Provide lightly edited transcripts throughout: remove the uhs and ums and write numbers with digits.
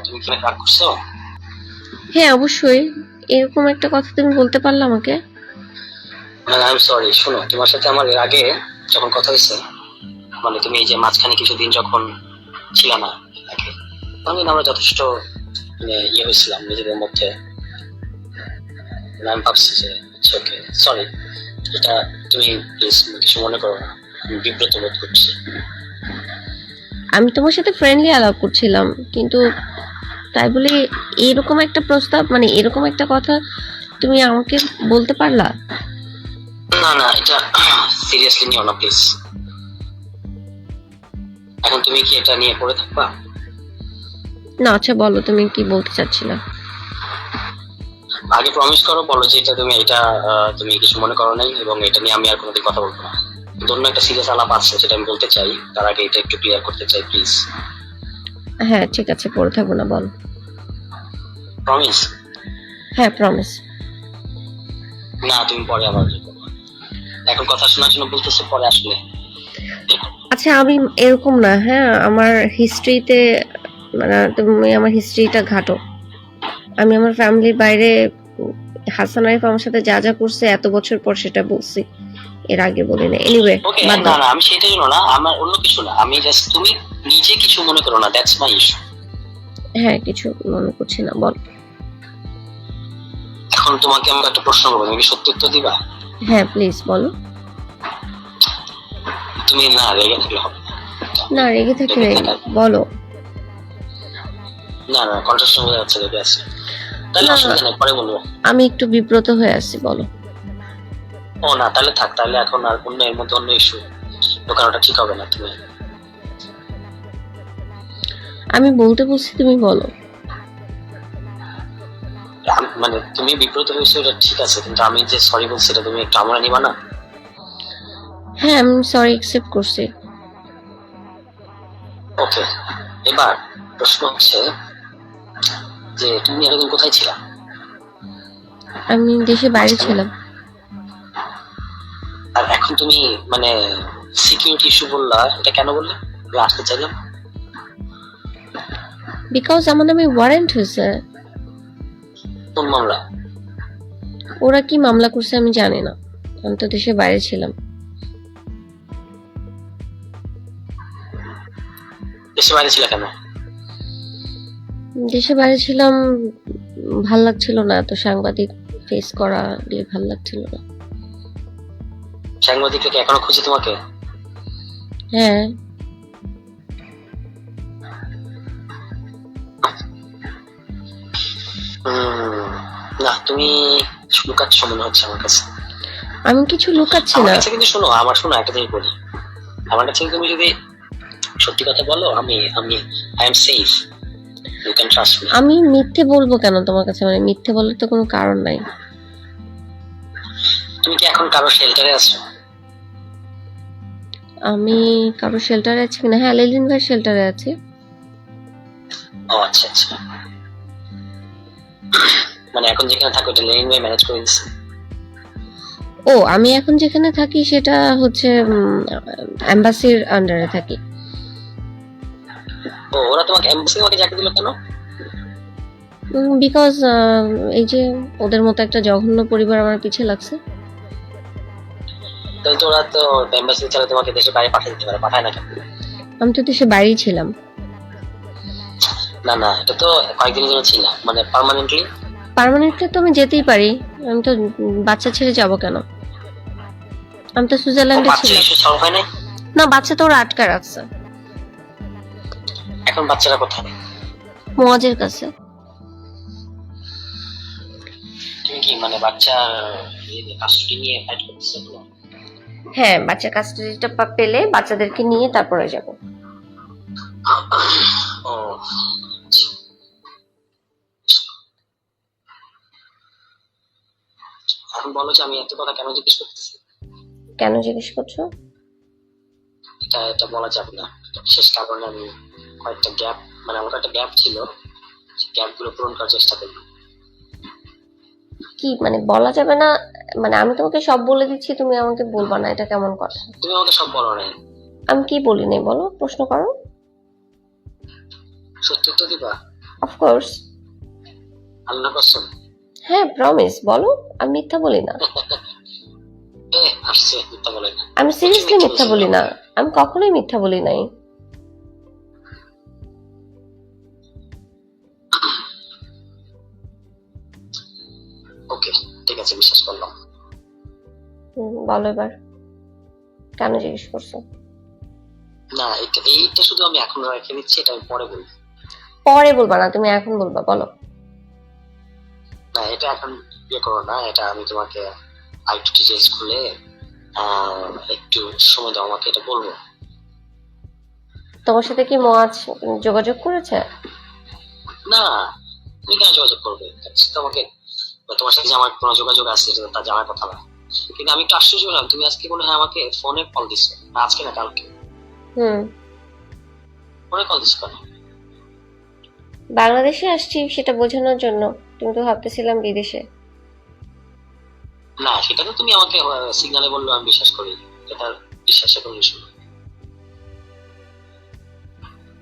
তুমি কি রাগ করছো? হ্যাঁ অবশ্যই, এরকম একটা কথা তুমি বলতে পারলে আমাকে? মানে আই এম সরি, শোনো, তোমার সাথে আমার এর আগে যখন কথা হয়েছে, মানে তুমি এই যে মাঝখানে কিছুদিন যখন ছিল না আগে, তখন কিন্তু আমরা যথেষ্ট মানে হয়েছিলাম নিজেদের মধ্যে। আমি ভাবছি যে ওকে, সরি, এটা তুমি প্লিজ কিছু মনে করো না, আমি বিব্রত বোধ করছি। আমি তোমার সাথে ফ্রেন্ডলি আলাপ করছিলাম, কিন্তু তাই বলে এরকম একটা প্রস্তাব, মানে এরকম একটা কথা তুমি আমাকে বলতে পারলা? না না, এটা সিরিয়াসলি নিও না প্লিজ। এখন তুমি কি এটা নিয়ে পড়ে থাকবা? না আচ্ছা বলো, তুমি কি বলতে চাচ্ছিলা? আগে প্রমিস করো, বলো যে এটা তুমি কিছু মনে করো নাই, এবং এটা নিয়ে আমি আর কোনোদিন কথা বলবো না। অন্য একটা সিরিয়াস আলাপ আছে যেটা আমি বলতে চাই, তার আগে এটা একটু ক্লিয়ার করতে চাই প্লিজ। হ্যাঁ ঠিক আছে, পড়ে থাকবো না, বলো। প্রমিস? হ্যাঁ প্রমিস। না, তুমি পরে আবার এখন কথা শোনার জন্য বলতেছো, পরে আসলে আচ্ছা আমি এরকম না, হ্যাঁ আমার হিস্ট্রিতে, মানে তুমি আমার হিস্ট্রিটা ঘাটো। আমি আমার ফ্যামিলির বাইরে হাসান আরিফ আমার সাথে যা যা করছে এত বছর পর সেটা বলছি, এর আগে বলি না। এনিওয়ে ওকে, বাদ না দাও। না, আমি সেটাই না, আমার অন্য কিছু না, আমি জাস্ট তুমি নিজে কিছু মনে করো না, দ্যাটস মাই ইস্যু। হ্যাঁ কিছু মনে করছি না, বল। এখন তোমাকে আমি একটা প্রশ্ন করবো, তুমি কি সত্যি উত্তর দিবা? হ্যাঁ প্লিজ বলো। তুমি না রেগে থাকলে হবে না। না রেগে থাকি রেগে নাই, থাকা- বলো। না না, কন্ট্রাস্ট বোঝা যাচ্ছে রেগে আছে, তাহলে না অসুবিধা নেই, পরে বলবো। আমি একটু বিব্রত হয়ে আছি, বলো। ও না, তাহলে থাক, তাহলে এখন আর অন্য এর মধ্যে অন্য ইস্যু ঢোকানোটা ঠিক হবে না। তুমি আমি বলতে বলছি, তুমি বলো। মানে তুমি বিব্রত হয়েছো এটা ঠিক আছে, কিন্তু আমি যে সরি বলছি এটা তুমি একটু আমরা নিবা না? হ্যাঁ আমি সরি অ্যাকসেপ্ট করছি। ওকে, এবার প্রশ্ন হচ্ছে যে তুমি এতদিন কোথায় ছিলা? আমি দেশে বাইরে ছিলাম। আর এখন তুমি মানে সিকিউরিটি ইস্যু বললা, এটা কেন বললে? আমি আসতে চাইলাম বিকজ আমার নামে ওয়ারেন্ট হয়েছে। কোন মামলা? ওরা কি মামলা করছে আমি জানি না, আমি তো দেশে বাইরে ছিলাম। দেশে বাইরে ছিল কেন? দেশে বাইরে ছিলাম, ভাল লাগছিল না, এত সাংবাদিক ফেস করা দিয়ে ভাল লাগছিল না। সাংবাদিকরা কি এখনো খুঁজে তোমাকে? হ্যাঁ না, তুমি লুকাচ্ছ মনে হচ্ছে আমার কাছে। আমি কিছু লুকাচ্ছি আমার না। কাছে কিন্তু শোনো, একটা জিনিস বলি, আমার কাছে তুমি যদি সত্যি কথা বলো, আমি আমি I am safe, you can trust me. আমি মিথ্যে বলবো কেন তোমার কাছে, মানে মিথ্যে বলার তো কোনো কারণ নাই। তুমি কি এখন কারো শেল্টারে আছো? আমি কারো শেল্টারে আছি কিনা? হ্যাঁ লেলিন ভাই শেল্টারে আছি। ও আচ্ছা আচ্ছা, মানে এখন যেখানে থাকো এটা লেনিন ভাই ম্যানেজ করে দিচ্ছে? ও আমি এখন যেখানে থাকি সেটা হচ্ছে এম্বাসির আন্ডারে থাকি। ও, ওরা তোমাকে এমবাসি তোমাকে চাকরি দিল কেন? বিকজ এই যে ওদের মতো একটা জঘন্য পরিবার আমার পিছে লাগছে। তাহলে তো ওরা তো এমবাসি ছাড়া তোমাকে দেশের বাইরে পাঠিয়ে দিতে পারে, পাঠায় না কেন? আমি তো দেশে বাইরেই ছিলাম। না না, এটা তো কয়েকদিনের জন্য ছিল, মানে পার্মানেন্টলি। পার্মানেন্টলি তো আমি যেতেই পারি, আমি তো বাচ্চা ছেড়ে যাব কেন? আমি তো সুইজারল্যান্ডে বাচ্চা ছিলাম। ইস্যু সলভ হয় নাই? না বাচ্চা তো ওরা আটকা রাখছে এখন বাচ্চারা কোথায়? মোয়াজের কাছে। তুমি কি মানে বাচ্চার কাস্টডি নিয়ে ফাইট করতেছো? হ্যাঁ বাচ্চা কাস্টাডিটা পেলে বাচ্চাদেরকে নিয়ে তারপরে যাব। ও, এখন বলো যে আমি এত কথা কেন জিজ্ঞেস করতেছি? কেন জিজ্ঞেস করছো? এটা এটা বলা যাবে না, বিশেষ কারণে আমি কয়েকটা গ্যাপ, মানে আমার একটা গ্যাপ ছিল, গ্যাপ গুলো পূরণ করার চেষ্টা করি। কি মানে বলা যাবে না? মানে আমি তোমাকে সব বলে দিচ্ছি, তুমি আমাকে বলবা না, এটা কেমন কথা? তুমি আমাকে সব বলো নাই। আমি কি বলি নাই বলো, প্রশ্ন করো। সত্যি তো দিবা? অফকোর্স। আল্লাহ কসম। হ্যাঁ প্রমিস, বলো, আমি মিথ্যা বলি না। আসছে মিথ্যা বলে না। আমি সিরিয়াসলি মিথ্যা বলছেন বলি না। না, আমি কখনোই মিথ্যা বলি নাই। ওকে ঠিক আছে, বিশ্বাস করলাম। বলো এবার, কেন জিজ্ঞেস করছো? না এইটা শুধু আমি এখন রেখে নিচ্ছি, এটা আমি পরে বলবো। পরে বলবা না, তুমি এখন বলবা, বলো। না এটা এখন ইয়ে করো না, এটা আমি তোমাকে আরেকটু ডিটেলস খুলে একটু সময় দাও আমাকে, এটা বলবো। তোমার সাথে কি মজ যোগাযোগ করেছে? না তুমি কেন যোগাযোগ করবে? তোমাকে তোমার সাথে যে আমার কোনো যোগাযোগ আছে এটা তা জানার কথা না। কিন্তু আমি একটু আশ্চর্য হলাম, তুমি আজকে মনে হয় আমাকে ফোনে কল দিছো, আজকে না কালকে। ফোনে কল দিছো কেন? বাংলাদেশে আসছি সেটা বোঝানোর জন্য, তুমি তো ভাবতেছিলাম বিদেশে। না সেটা তো তুমি আমাকে সিগনালে বললো, আমি বিশ্বাস করি, এটা বিশ্বাসের কোনো ইস্যু না।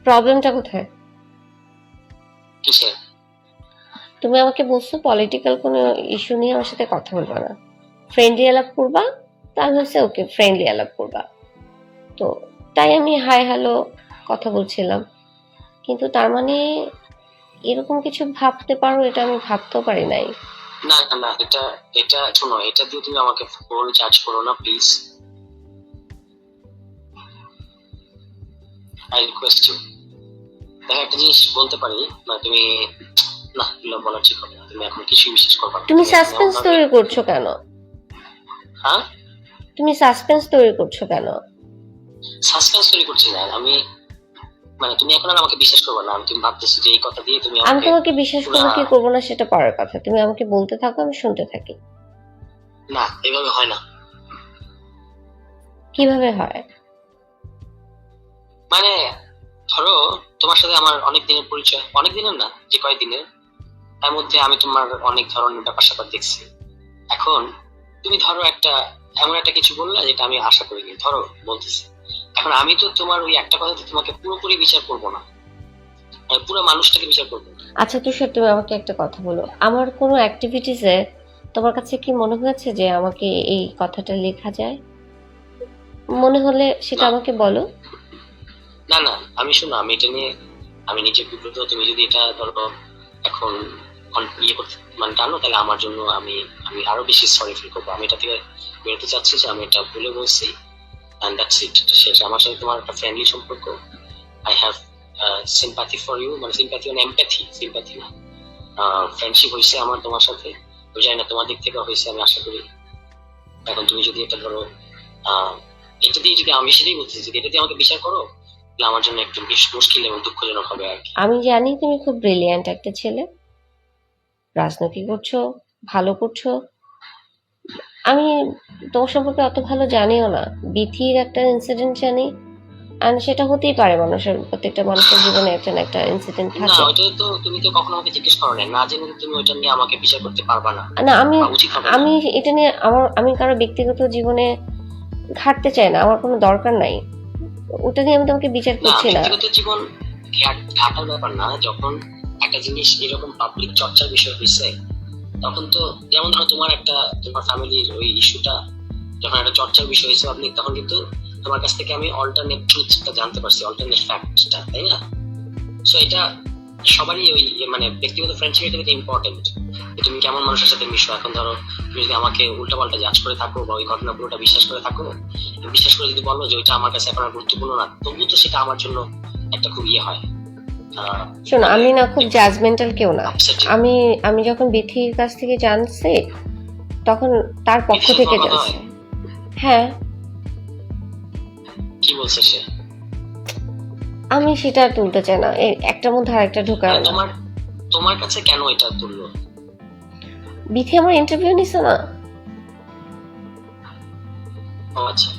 প্রবলেমটা কোথায়? কিসে? তুমি আমাকে বলছো পলিটিক্যাল কোনো ইস্যু নিয়ে আমার সাথে কথা বলবা না, ফ্রেন্ডলি আলাপ করবা। তা আমি হচ্ছে ওকে, ফ্রেন্ডলি আলাপ করবা, তো তাই আমি হাই হ্যালো কথা বলছিলাম। কিন্তু তার মানে এরকম কিছু ভাবতে পারো, এটা আমি ভাবতেও পারি নাই। না না এটা এটা শোনো, এটা দিয়ে তুমি আমাকে ফোন চার্জ করো না প্লিজ, আই রিকোয়েস্ট ইউ। দেখো একটা জিনিস বলতে পারি, মানে তুমি না এগুলো বলা ঠিক হবে না, তুমি এখন কিছুই বিশ্বাস করবে না। তুমি সাসপেন্স তৈরি করছো কেন? হ্যাঁ তুমি সাসপেন্স তৈরি করছো কেন? সাসপেন্স তৈরি করছি না আমি, মানে তুমি এখন আর আমাকে বিশ্বাস করবে না, আমি তুমি ভাবতেছি যে এই কথা দিয়ে তুমি আমি আমাকে। তোমাকে বিশ্বাস করবো কি করবো না সেটা পরের কথা, তুমি আমাকে বলতে থাকো, আমি শুনতে থাকি। না এভাবে হয় না। কিভাবে হয়? মানে ধরো তোমার সাথে আমার অনেক দিনের পরিচয়, অনেক দিনের না, যে কয়েকদিনের, তার মধ্যে আমি তোমার অনেক ধরনের ব্যাপার স্যাপার দেখছি। এখন তুমি ধরো একটা এমন একটা কিছু বললা যেটা আমি আশা করিনি, ধরো বলতেছি, এখন আমি তো তোমার ওই একটা কথাতে তোমাকে পুরোপুরি বিচার করবো না, আমি পুরো মানুষটাকে বিচার করবো। আচ্ছা তুষার, তুমি আমাকে একটা কথা বলো, আমার কোনো অ্যাক্টিভিটিসে তোমার কাছে কি মনে হয়েছে যে আমাকে এই কথাটা লেখা যায়? মনে হলে সেটা না আমাকে বলো। না না আমি শোনো, আমি এটা নিয়ে আমি নিজে বিব্রত, তুমি যদি এটা ধরো এখন ইয়ে করতে মানে টানো, তাহলে আমার জন্য আমি আমি আরো বেশি সরি ফিল করবো। আমি এটা থেকে বেরোতে চাচ্ছি যে আমি এটা ভুলে বলছি, and that's it, শেষ। আমার সাথে তোমার একটা ফ্রেন্ডলি সম্পর্ক, I have sympathy for you, মানে সিম্পাথি মানে সিম্পাথি না, ফ্রেন্ডশিপ হয়েছে আমার তোমার সাথে, আমি জানি না তোমার দিক থেকে হয়েছে, আমি আশা করি। এখন তুমি যদি এটা ধরো এটা দিয়ে যদি, আমি সেটাই বলতেছি, যদি এটা দিয়ে আমাকে বিচার করো তাহলে আমার জন্য একটু বেশ মুশকিল এবং দুঃখজনক হবে আর কি। আমি জানি তুমি খুব ব্রিলিয়ান্ট একটা ছেলে, রাজনীতি করছো, ভালো করছো। আমি তোমার সম্পর্কে অত ভালো জানিও না, বিথির একটা ইনসিডেন্ট জানি, আর সেটা হতেই পারে, মানুষের প্রত্যেকটা মানুষের জীবনে একটা না একটা ইনসিডেন্ট না থাকে। ওইটা তো তুমি তো কখনো আমাকে জিজ্ঞেস করো না, না জেনে তো তুমি ওইটা নিয়ে আমাকে বিচার করতে পারবা না, না আমি বা উচিত হবে না। আমি এটা নিয়ে আমি কারো ব্যক্তিগত জীবনে ঘাটতে চাই না, আমার কোনো দরকার নাই, ওটা নিয়ে আমি তোমাকে বিচার না করছি না। ব্যক্তিগত জীবন ঘাটার ব্যাপার না, যখন একটা জিনিস এরকম পাবলিক চর্চার বিষয় হয়েছে তখন তো, যেমন ধরো তোমার একটা তোমার ফ্যামিলির ওই ইস্যুটা যখন একটা চর্চার বিষয় হয়েছে পাবলিক, তখন কিন্তু তোমার কাছ থেকে আমি অল্টারনেট ট্রুথটা জানতে পারছি, অল্টারনেট ফ্যাক্টটা, তাই না? সো এটা সবারই ওই মানে ব্যক্তিগত ফ্রেন্ডশিপ এটা ইম্পর্টেন্ট, তুমি কেমন মানুষের সাথে মিশো। এখন ধরো তুমি যদি আমাকে উল্টাপাল্টা জাজ করে থাকো বা ওই ঘটনা পুরোটা বিশ্বাস করে থাকো, বিশ্বাস করে যদি বলো যে ওইটা আমার কাছে এখন আর গুরুত্বপূর্ণ না, তবুও তো সেটা আমার জন্য একটা খুব ইয়ে হয়। শোনো, আমি না খুব জাজমেন্টাল কেউ না। upsetting। আমি আমি যখন বিথির কাছ থেকে জানছি তখন তার পক্ষ বিথি থেকে তোমার কথা জানছি। হয়? হ্যাঁ, কি বলছে সে? আমি সেটা আর তুলতে চাই না, এই একটার মধ্যে আরেকটা ঢোকায় মানে না। তোমার তোমার কাছে কেন এটা তুললো? বিথি আমার ইন্টারভিউ নিছে না, ও আচ্ছা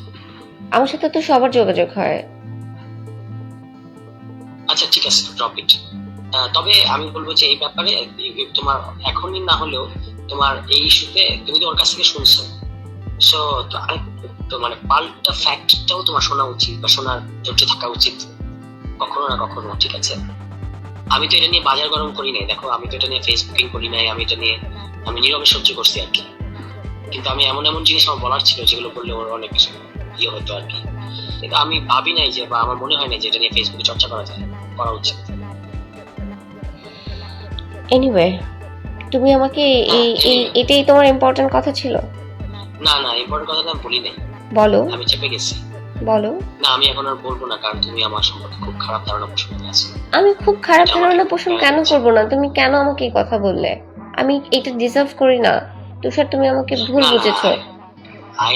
আমার সাথে তো সবার যোগাযোগ হয়। আচ্ছা ঠিক আছে, ড্রপ ইট। তবে আমি বলবো যে এই ব্যাপারে তোমার এখনই না হলেও তোমার এই ইস্যুতে তুমি তো ওর কাছ থেকে শুনছো, সো তো মানে পাল্টা ফ্যাক্টটাও তোমার শোনা উচিত বা শোনার ধৈর্য থাকা উচিত কখনো না কখনো, ঠিক আছে? আমি তো এটা নিয়ে বাজার গরম করি নাই, দেখো আমি তো এটা নিয়ে ফেসবুকিং করি নাই, আমি এটা নিয়ে আমি নীরবে সহ্য করছি আর কি। কিন্তু আমি এমন এমন জিনিস আমার বলার ছিল যেগুলো বললে ওর অনেক কিছু ইয়ে হতো আর কি। কিন্তু আমি ভাবি নাই যে, বা আমার মনে হয় না যে এটা নিয়ে ফেসবুকে চর্চা করা উচিত। এনিওয়ে, তুমি আমাকে এটাই তোমার ইম্পর্টেন্ট কথা ছিল? না না, ইম্পর্টেন্ট কথা আমি বলি নাই, বলো। আমি চেপে গেছি। বলো। না, আমি এখন আর বলবো না, কারণ তুমি আমার সম্পর্কে খুব খারাপ ধারণা পোষণ করে আছো। আমি খুব খারাপ ধারণা পোষণ কেন করবো না? তুমি কেন আমাকে এই কথা বললে? আমি এটা ডিজার্ভ করি না তুষার, তুমি আমাকে ভুল বুঝেছো। আই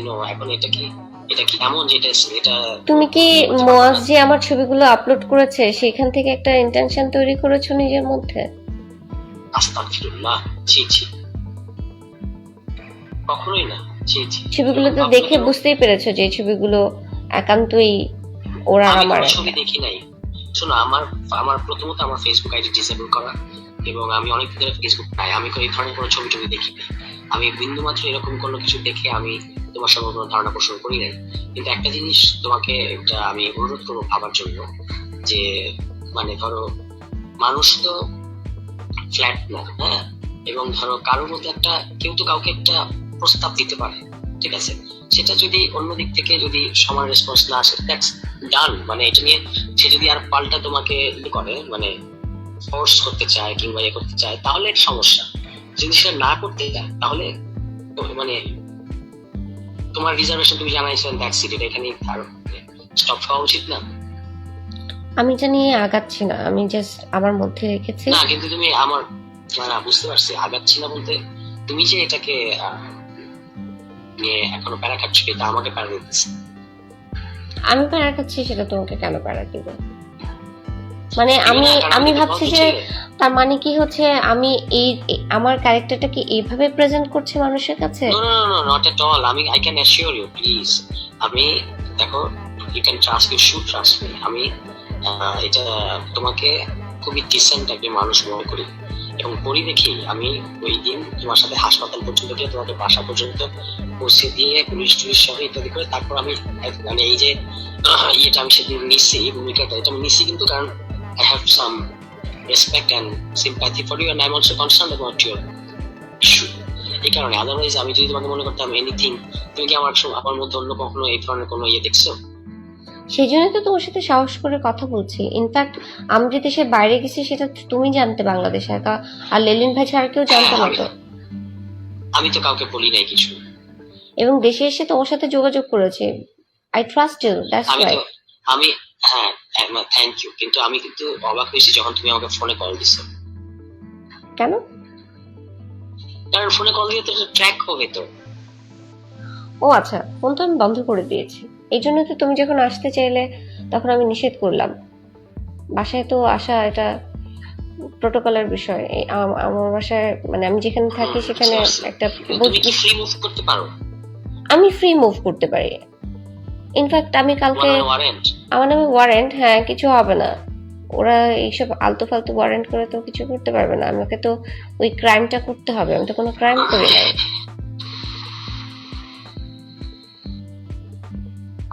নো এখন এটা কি এমন যেটা এটা তুমি কি মোয়াজ যে আমার ছবিগুলো আপলোড করেছে সেখান থেকে একটা ইন্টেনশন তৈরি করেছো নিজের মধ্যে? আস্তাগফিরুল্লাহ, ছি ছি, কখনোই না, ছি ছি। ছবিগুলো তো দেখে বুঝতেই পেরেছো যে ছবিগুলো একান্তই ওরা আমি আমার। কোনো ছবি দেখি নাই। শোনো, আমার প্রথমত আমার ফেসবুক আইডি ডিসেবল করা, এবং আমি অনেক দিন ধরে ফেসবুক নাই, আমি এই ধরনের কোনো ছবি দেখি নাই। আমি বিন্দু মাত্র এরকম কোনো কিছু দেখে আমি তোমার সম্পর্কে কোনো ধারণা পোষণ করি নাই। কিন্তু একটা জিনিস তোমাকে একটা আমি অনুরোধ করবো ভাবার জন্য, যে মানে ধরো মানুষ তো ফ্ল্যাট না, হ্যাঁ, এবং ধরো কারোর মধ্যে কেউ তো কাউকে একটা প্রস্তাব দিতে পারে, ঠিক আছে, সেটা যদি অন্য দিক থেকে যদি সমান রেসপন্স না আসে, দ্যাটস ডান। মানে এটা নিয়ে সে যদি আর পাল্টা তোমাকে করে, মানে ফোর্স করতে চায় কিংবা ইয়ে করতে চায়, তাহলে এটা সমস্যা। যদি সেটা না করতে চায় তাহলে মানে তোমার রিজার্ভেশন তুমি জানাইছো, দ্যাটস ইট, এখানে স্টপ হওয়া উচিত না। আমি জানি আগাচ্ছি না, আমি জাস্ট আমার মধ্যে রেখেছি। না, কিন্তু তুমি আমার বুঝতে পারছি আগাচ্ছি না বলতে, তুমি যে এটাকে নিয়ে এখনো প্যারা খাচ্ছ, এটা আমাকে প্যারা দিতেছে। আমি প্যারা খাচ্ছি সেটা তোমাকে কেন প্যারা দিব? মানে আমি ভাবছি যে তার মানে কি হচ্ছে, আমি এই আমার ক্যারেক্টারটা কি এইভাবে প্রেজেন্ট করছি মানুষের কাছে? No not at all. I can assure you, please. আমি দেখো, you can trust, you should trust me. আমি এটা তোমাকে খুবই ডিসেন্ট একজন মানুষ মনে করি, এবং করি দেখি আমি ওই দিন তোমার সাথে হাসপাতাল পর্যন্ত গিয়ে তোমাকে বাসা পর্যন্ত পৌঁছে দিয়ে পুলিশ সহ ইত্যাদি করে, তারপর আমি মানে এই যে ইয়েটা আমি সেদিন নিচ্ছি, ভূমিকাটা এটা আমি নিচ্ছি, কিন্তু কারণ I have some respect and sympathy for you, and I'm also concerned about your issue. এই কারণে, আদারওয়াইজ আমি যদি তোমাকে মনে করতাম এনিথিং, তুমি কি আমার মধ্যে অন্য কখনো এই ধরনের কোনো ইয়ে দেখছো? সেই জন্য তো তোমার সাথে সাহস করে কথা বলছি। ইনফ্যাক্ট আমি যে দেশের বাইরে গেছি সেটা তুমি জানতে বাংলাদেশে একা, আর লেলিন ভাই ছাড়া কেউ জানতো না তো। আমি তো কাউকে বলি নাই কিছু, এবং দেশে এসে তোমার সাথে যোগাযোগ করেছি। I trust you, that's why. আমি হ্যাঁ, থ্যাংক ইউ, কিন্তু আমি কিন্তু অবাক হয়েছি যখন তুমি আমাকে ফোনে কল দিছো। কেন? কারণ ফোনে কল দিয়ে তো ট্র্যাক হবে তো। ও আচ্ছা, ফোন তো আমি বন্ধ করে দিয়েছি। এই জন্য তো তুমি যখন আসতে চাইলে তখন আমি নিষেধ করলাম। বাসায় তো আসা এটা প্রোটোকলের বিষয়। আমার বাসায় মানে আমি যেখানে থাকি সেখানে একটা ফ্রি মুভ করতে পারো। আমি ফ্রি মুভ করতে পারি। ইনফ্যাক্ট আমি কালকে আমার নামে ওয়ারেন্ট, হ্যাঁ, কিছু হবে না। ওরা এইসব আলতু ফালতু ওয়ারেন্ট করে তো কিছু করতে পারবে না। আমাকে তো ওই ক্রাইমটা করতে হবে, আমি তো কোনো ক্রাইম করি নাই।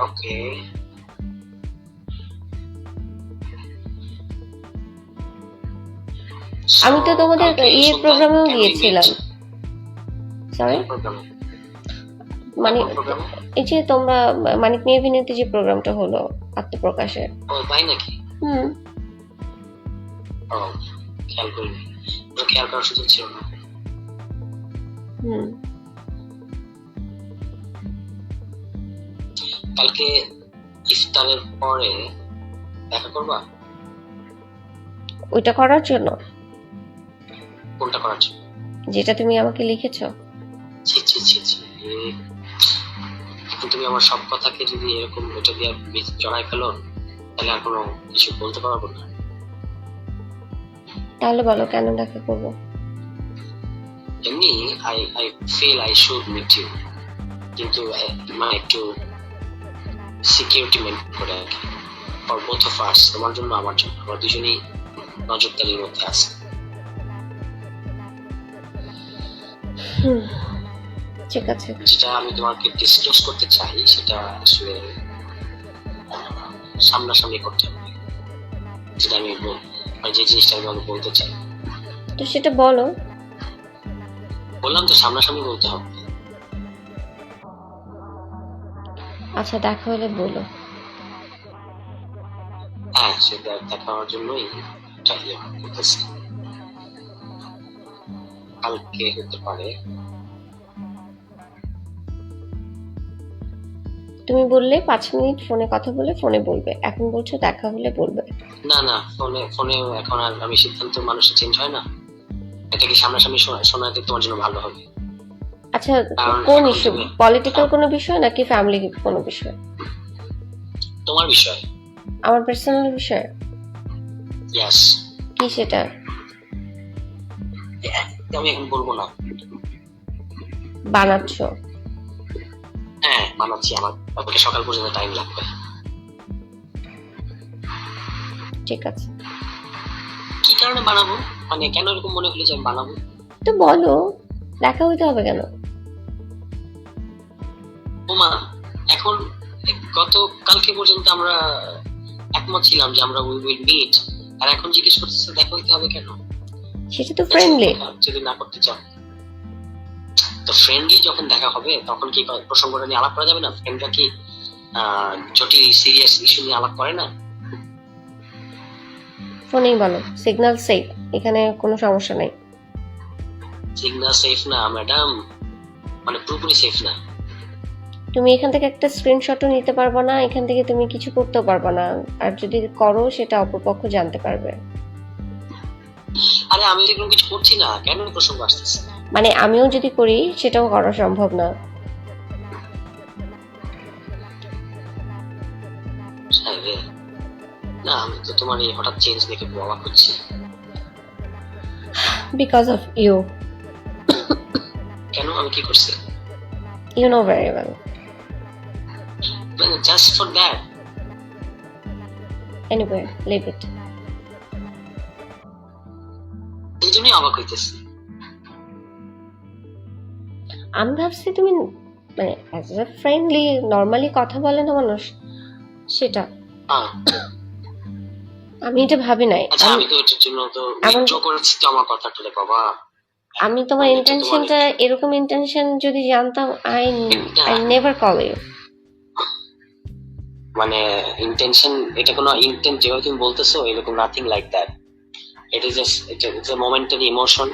ওকে, আমি তো তোমাদের প্রোগ্রামেও গিয়েছিলাম। সরি, মানে এই যে তোমরা মানিক নিয়ে যে প্রোগ্রামটা হলো আত্মপ্রকাশের। ও তাই নাকি? ও, খেয়াল করিনি, খেয়াল করার সুযোগ ছিল না। কালকে ইফতারের পরে দেখা করবা? ওইটা করার জন্য? কোনটা করার জন্য? যেটা তুমি আমাকে লিখেছো। ছি ছি ছি ছি, এখন তুমি আমার সব কথাকে যদি এরকম এটা দিয়ে জড়াই ফেলো, তাহলে আর কোনো কিছু বলতে পারবো না। তাহলে বলো কেন দেখা করবো? এমনি I feel I should meet you, কিন্তু মানে একটু সিকিউরিটি মেনটেন করে আর কি, ফর বোথ অফ আস, তোমার জন্য আমার জন্য, আমরা দুজনেই নজরদারির মধ্যে আছি। ঠিক আছে, যেটা আমি তোমাকে ডিসক্লোজ করতে চাই সেটা আসলে সামনাসামনি করতে হবে, যেটা আমি আর যে জিনিসটা আমি তোমাকে বলতে চাই, তো সেটা বলো। বললাম তো সামনাসামনি বলতে হবে। আচ্ছা, দেখা হলে বলো। হ্যাঁ, সেটা দেখা হওয়ার জন্যই চাইলে করতেছি। কালকে হতে পারে। তুমি বললে 5 মিনিট ফোনে কথা বলে ফোনে বলবে, এখন বলছো দেখা হলে বলবে। না না, ফোনে ফোনে এখন আর আমি সিদ্ধান্ত মানুষের চেঞ্জ হয় না। এটা কি সামনাসামনি শোনাতে তোমার জন্য ভালো হবে? আচ্ছা, কারণ কোন এখন ইস্যু? তুমি পলিটিক্যাল কোনো বিষয় নাকি ফ্যামিলি কোনো বিষয়? তোমার বিষয়। আমার পার্সোনাল বিষয়? ইয়াস। কি সেটা? আমি এখন বলবো না। বানাচ্ছ? হ্যাঁ বানাচ্ছি, আমার তারপরে সকাল পর্যন্ত টাইম লাগবে। ঠিক আছে, কি কারণে বানাবো, মানে কেন এরকম মনে হলো যে আমি বানাবো? তো বলো, দেখা হইতে হবে কেন? ওমা, এখন গত কালকে পর্যন্ত আমরা একমত ছিলাম যে আমরা উই উইল মিট, আর এখন জিজ্ঞেস করতেছে দেখা হইতে হবে কেন? সেটা তো ফ্রেন্ডলি। যদি না করতে চাও তো ফ্রেন্ডলি যখন দেখা হবে তখন কি প্রসঙ্গটা নিয়ে আলাপ করা যাবে না? ফ্রেন্ডরা কি জটিল সিরিয়াস ইস্যু নিয়ে আলাপ করে না? ফোনেই বলো, সিগন্যাল সেফ, এখানে কোনো সমস্যা নাই। সিগন্যাল সেফ না ম্যাডাম, মানে পুরোপুরি সেফ না। তুমি এখান থেকে একটা স্ক্রিনশটও নিতে পারবে না, এখান থেকে তুমি কিছু করতেও পারবে না, আর যদি করো সেটা অপরপক্ষ জানতে পারবে। আরে আমি এরকম কিছু করছি না, কেন প্রসঙ্গ আসতেছে? মানে আমিও যদি করি সেটাও করা সম্ভব না। হ্যাঁ রে। না আমি তো তোমার এই হঠাৎ চেঞ্জ দেখে খুব অবাক হচ্ছি। Because of you. কেন, আমি কি করছি? You know very well. মানে just for that? Anyway, leave it. এই জন্যই অবাক হইতেছি। আমি ভাবছি তুমি মানে অ্যাজ এ ফ্রেন্ডলি নর্মালি কথা বলে না মানুষ, সেটা হ্যাঁ আমি এটা ভাবি নাই। আচ্ছা, আমি তো এটার জন্য তো উইথড্র করেছি তো আমার কথাটা রে বাবা। আমি তোমার আমি তো ইন্টেনশনটা, এরকম ইন্টেনশন যদি জানতাম, আই নেভার কল ইউ। মানে ইন্টেনশন, এটা কোনো ইন্টেন্ট যেভাবে তুমি বলতেছো এরকম nothing like that. It is just it's a momentary emotion,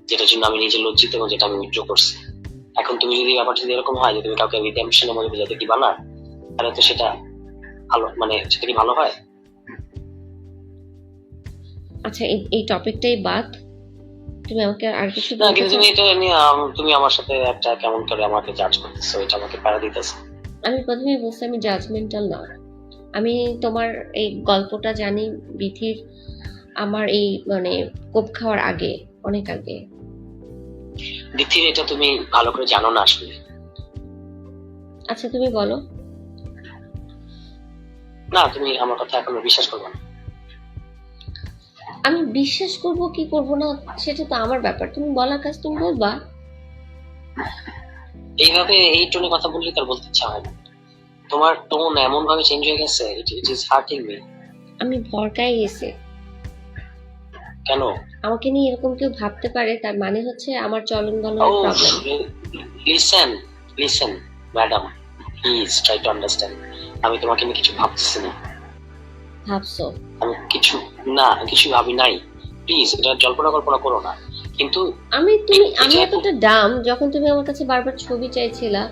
যেটার জন্য আমি নিজে লজ্জিত এবং যেটা আমি উইথড্র করছি। এখন তুমি যদি ব্যাপারটা যদি এরকম হয় যে তুমি কাউকে রিডেম্পশনের মধ্যে বুঝাতে দিবা না, তাহলে তো সেটা ভালো, মানে সেটা কি ভালো হয়? আচ্ছা, এই টপিকটাই বাদ, তুমি আমাকে আর কিছু না বলতে কিন্তু চাও? তুমি এটা নিয়ে তুমি আমার সাথে একটা কেমন করে আমাকে জাজ করতেছো, এটা আমাকে প্যারা দিতেছে। আমি প্রথমেই বলছি আমি জাজমেন্টাল না। আমি তোমার এই গল্পটা জানি বিথির, আমার এই মানে কোপ খাওয়ার আগে, অনেক আগে। দ্বিতীয়, এটা তুমি ভালো করে জানো না আসলে। আচ্ছা তুমি বলো। না তুমি আমার কথা এখনো বিশ্বাস করবে না। আমি বিশ্বাস করব কি করব না সেটা তো আমার ব্যাপার, তুমি বলার কাজ তুমি বলবা। এইভাবে এই টোনে কথা বললে তার বলতে ইচ্ছা হয় না। তোমার টোন এমন ভাবে চেঞ্জ হয়ে গেছে, ইট ইজ হার্টিং মি। আমি ভরকায় গেছি। কেন? আমাকে নিয়ে এরকম কেউ ভাবতে পারে, তার মানে হচ্ছে আমার চলন বলনের problem. Listen listen madam, please try to understand. আমি তোমাকে নিয়ে কিছু ভাবতেছি না। ভাবছো? আমি কিছু না, কিছু ভাবি নাই। প্লিজ এটা জল্পনা কল্পনা করো না। কিন্তু আমি এতটা ডাম, যখন তুমি আমার কাছে বারবার ছবি চাইছিলা,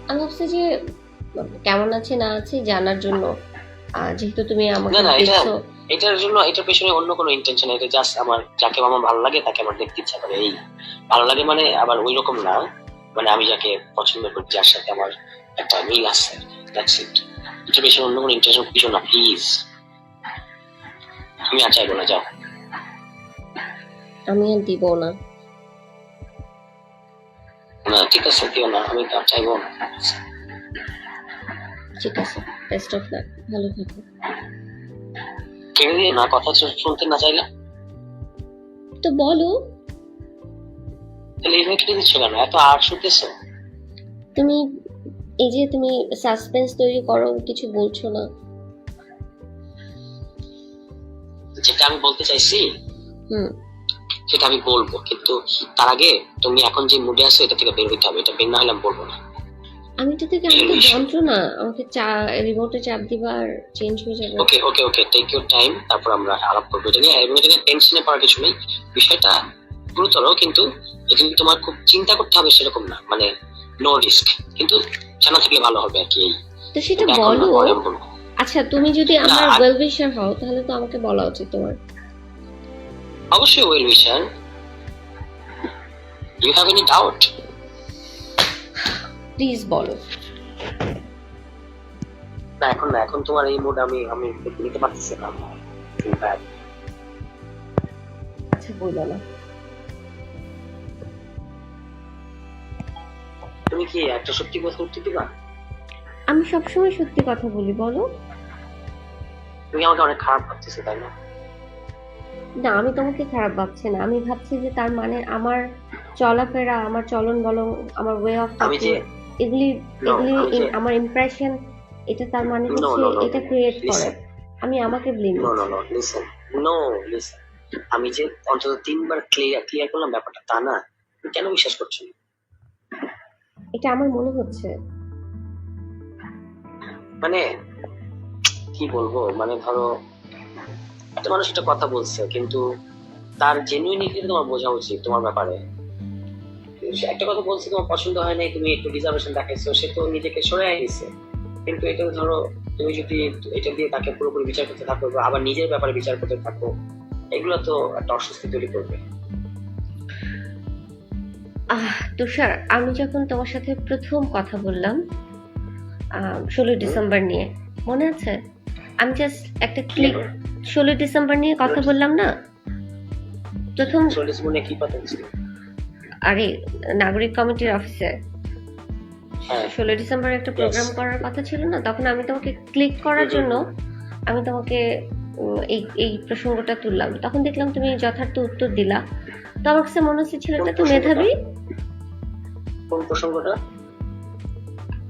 আমি ভাবছি যে কেমন আছে না আছে জানার জন্য, যেহেতু তুমি আমাকে না এটা দেখছো। এটার জন্য, এটার পেছনে অন্য কোনো ইন্টেনশন। এটা জাস্ট আমার যাকে আমার ভালো লাগে তাকে আমার দেখতে ইচ্ছা করে, এই ভালো লাগে। মানে আবার ওই রকম না, মানে আমি যাকে পছন্দ করি, যার সাথে আমার একটা মিল আছে, দ্যাটস ইট। এটার পেছনে অন্য কোনো ইন্টেনশন কিছু না, প্লিজ। আমি আর চাইবো না, যাও। আমি আর দিব না। না ঠিক আছে, দিও না, আমি আর চাইবো না। ঠিক আছে, বেস্ট অফ লাক, ভালো থাকো। কেড়ে দিয়ে না, কথা শুনতে না চাইলে তো বলো। তাহলে এইভাবে কেটে দিচ্ছ কেন? এত আর শুনতেছো? তুমি এই যে তুমি সাসপেন্স তৈরি করো, কিছু বলছো না। যেটা আমি বলতে চাইছি হুম সেটা আমি বলবো, কিন্তু তার আগে তুমি এখন যে মুডে আছো এটা থেকে বের হইতে হবে, এটা বের না হলে আমি বলবো না। আমি তো থেকে আমি তো যন্ত্র না, আমাকে রিমোটে চাপ দিবা আর চেঞ্জ হয়ে যাবে। ওকে ওকে ওকে, টেক ইউর টাইম, তারপর আমরা আলাপ করবো এটা নিয়ে। এবং এটা নিয়ে টেনশনে পড়ার কিছু নেই, বিষয়টা গুরুতর, কিন্তু এটা নিয়ে তোমার খুব চিন্তা করতে হবে সেরকম না, মানে নো রিস্ক, কিন্তু জানা থাকলে ভালো হবে আর কি। তো সেটা এখন না, বলো। পরে আমি বলবো। আচ্ছা তুমি যদি না, আমার ওয়েল উইশার হও তাহলে তো আমাকে বলা উচিত তোমার। অবশ্যই well wisher. You have any doubt? Please বলো। না এখন না, এখন তোমার এই মুড আমি আমি নিতে পারতেছি না। Bad. আচ্ছা বলো না। তুমি কি একটা সত্যি কথা উত্তর দিবা? আমি সবসময় সত্যি কথা বলি, বলো। তুমি আমাকে অনেক খারাপ ভাবতেছো, তাই না? না আমি তোমাকে খারাপ ভাবছি না, আমি ভাবছি যে তার মানে আমার চলাফেরা, আমার চলন বলন, আমার ওয়ে অফ আমি যে এগুলি No, এগুলি আমি যে আমার ইমপ্রেশন, এটা তার মানে No, হচ্ছে no, no, এটা ক্রিয়েট করে। listen. আমি আমাকে blame no no no listen, no listen, আমি যে অন্তত 3 বার ক্লিয়ার করলাম ব্যাপারটা, তা না? তুমি কেন বিশ্বাস করছো না? এটা আমার মনে হচ্ছে। মানে কি বলবো, মানে ধরো একটা মানুষ একটা কথা বলছে, কিন্তু তার জেনুইনিটি তোমার বোঝা উচিত তোমার ব্যাপারে। সে একটা কথা বলছে, তোমার পছন্দ হয় নাই, তুমি একটু রিজার্ভেশন দেখাইছো, সে তো নিজেকে সরে আইছে। কিন্তু এটা ধরো তুমি যদি এটা দিয়ে তাকে পুরোপুরি বিচার করতে থাকো বা আবার নিজের ব্যাপারে বিচার করতে থাকো, এগুলো তো একটা অস্বস্তি তৈরি করবে। তুষার, আমি যখন তোমার সাথে প্রথম কথা বললাম 16 ডিসেম্বর নিয়ে, মনে আছে? আমি জাস্ট একটা ক্লিক 16 ডিসেম্বর নিয়ে কথা বললাম না প্রথম। চল্লিশ মনে কি কথা ছিল? আরে নাগরিক কমিটির অফিসে হ্যাঁ 16 ডিসেম্বর একটা প্রোগ্রাম করার কথা ছিল না, তখন আমি তোমাকে ক্লিক করার জন্য আমি তোমাকে এই এই প্রসঙ্গটা তুললাম, তখন দেখলাম তুমি যথার্থ উত্তর দিলা। তো আমার কাছে মনে হচ্ছে ছেলেটা তো মেধাবী। কোন প্রসঙ্গটা?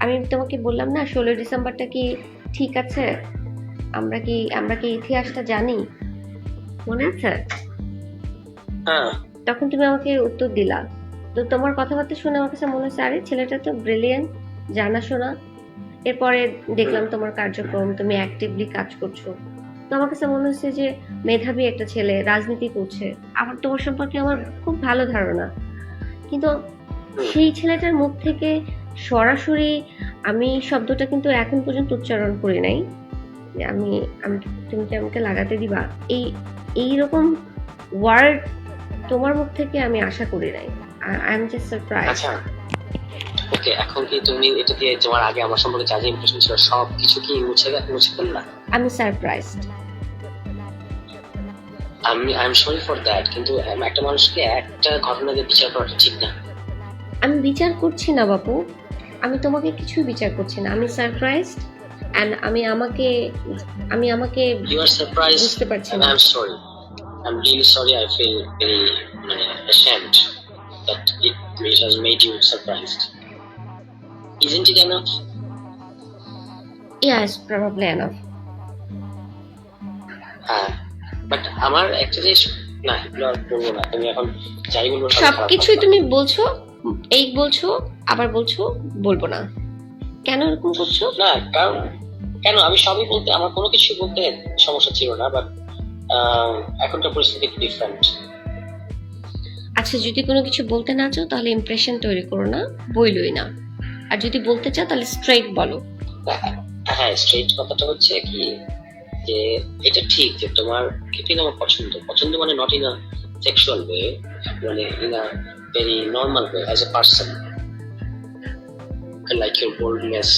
আমি তোমাকে বললাম না 16 ডিসেম্বরটা কি ঠিক আছে, আমরা কি ইতিহাসটা জানি, মনে আছে? হ্যাঁ তখন তুমি আমাকে উত্তর দিলা। তো তোমার কথাবার্তা শুনে আমার কাছে মনে হচ্ছে আরে ছেলেটা তো ব্রিলিয়েন্ট, জানাশোনা। এরপরে দেখলাম তোমার কার্যক্রম, তুমি অ্যাক্টিভলি কাজ করছো। তো আমার কাছে মনে হচ্ছে যে মেধাবী একটা ছেলে, রাজনীতি করছে, আমার তোমার সম্পর্কে আমার খুব ভালো ধারণা। কিন্তু সেই ছেলেটার মুখ থেকে সরাসরি আমি শব্দটা কিন্তু এখন পর্যন্ত উচ্চারণ করি নাই যে আমি আমি তুমি কি আমাকে লাগাতে দিবা, এইরকম ওয়ার্ড তোমার মুখ থেকে আমি আশা করি নাই। I am just surprise. আচ্ছা ওকে, এখন কি তুমি এটা দিয়ে তোমার আগে আমার সম্পর্কে যা যা ইমপ্রেশন ছিল সব কিছু কি মুছে ফেললা? আমি surprised. I am sorry for that, কিন্তু একটা মানুষকে একটা ঘটনা দিয়ে বিচার করাটা ঠিক না। আমি বিচার করছি না বাপু, আমি তোমাকে কিছু বিচার করছি না, আমি সারপ্রাইজড এন্ড আমি আমাকে ইউ আর সারপ্রাইজ, বুঝতে পারছি আই না। Am sorry, I am really sorry, I feel very ashamed that it has made you surprised. Isn't it enough? Yeah, it's probably enough. হ্যাঁ, বাট আমার একটা জিনিস, না এগুলো আর বলবো না, তুমি এখন যাই বলবো সব খারাপ সবকিছুই ভাববা। তুমি বলছো, এই বলছো আবার বলছো বলবো না, কেন এরকম করছো? না কারণ কেন, আমি সবই বলতে, আমার কোনো কিছু বলতে সমস্যা ছিল না, বাট এখনকার পরিস্থিতি একটু ডিফারেন্ট। আচ্ছা যদি কোনো কিছু বলতে না চাও তাহলে ইমপ্রেশন তৈরি করো না, বইলই না। আর যদি বলতে চাও তাহলে স্ট্রেইট বলো। হ্যাঁ স্ট্রেট কথাটা হচ্ছে কি, যে এটা ঠিক যে তোমার কেপিন আমার পছন্দ মানে not in a sexual way, মানে in a very normal way as a person, like your boldness,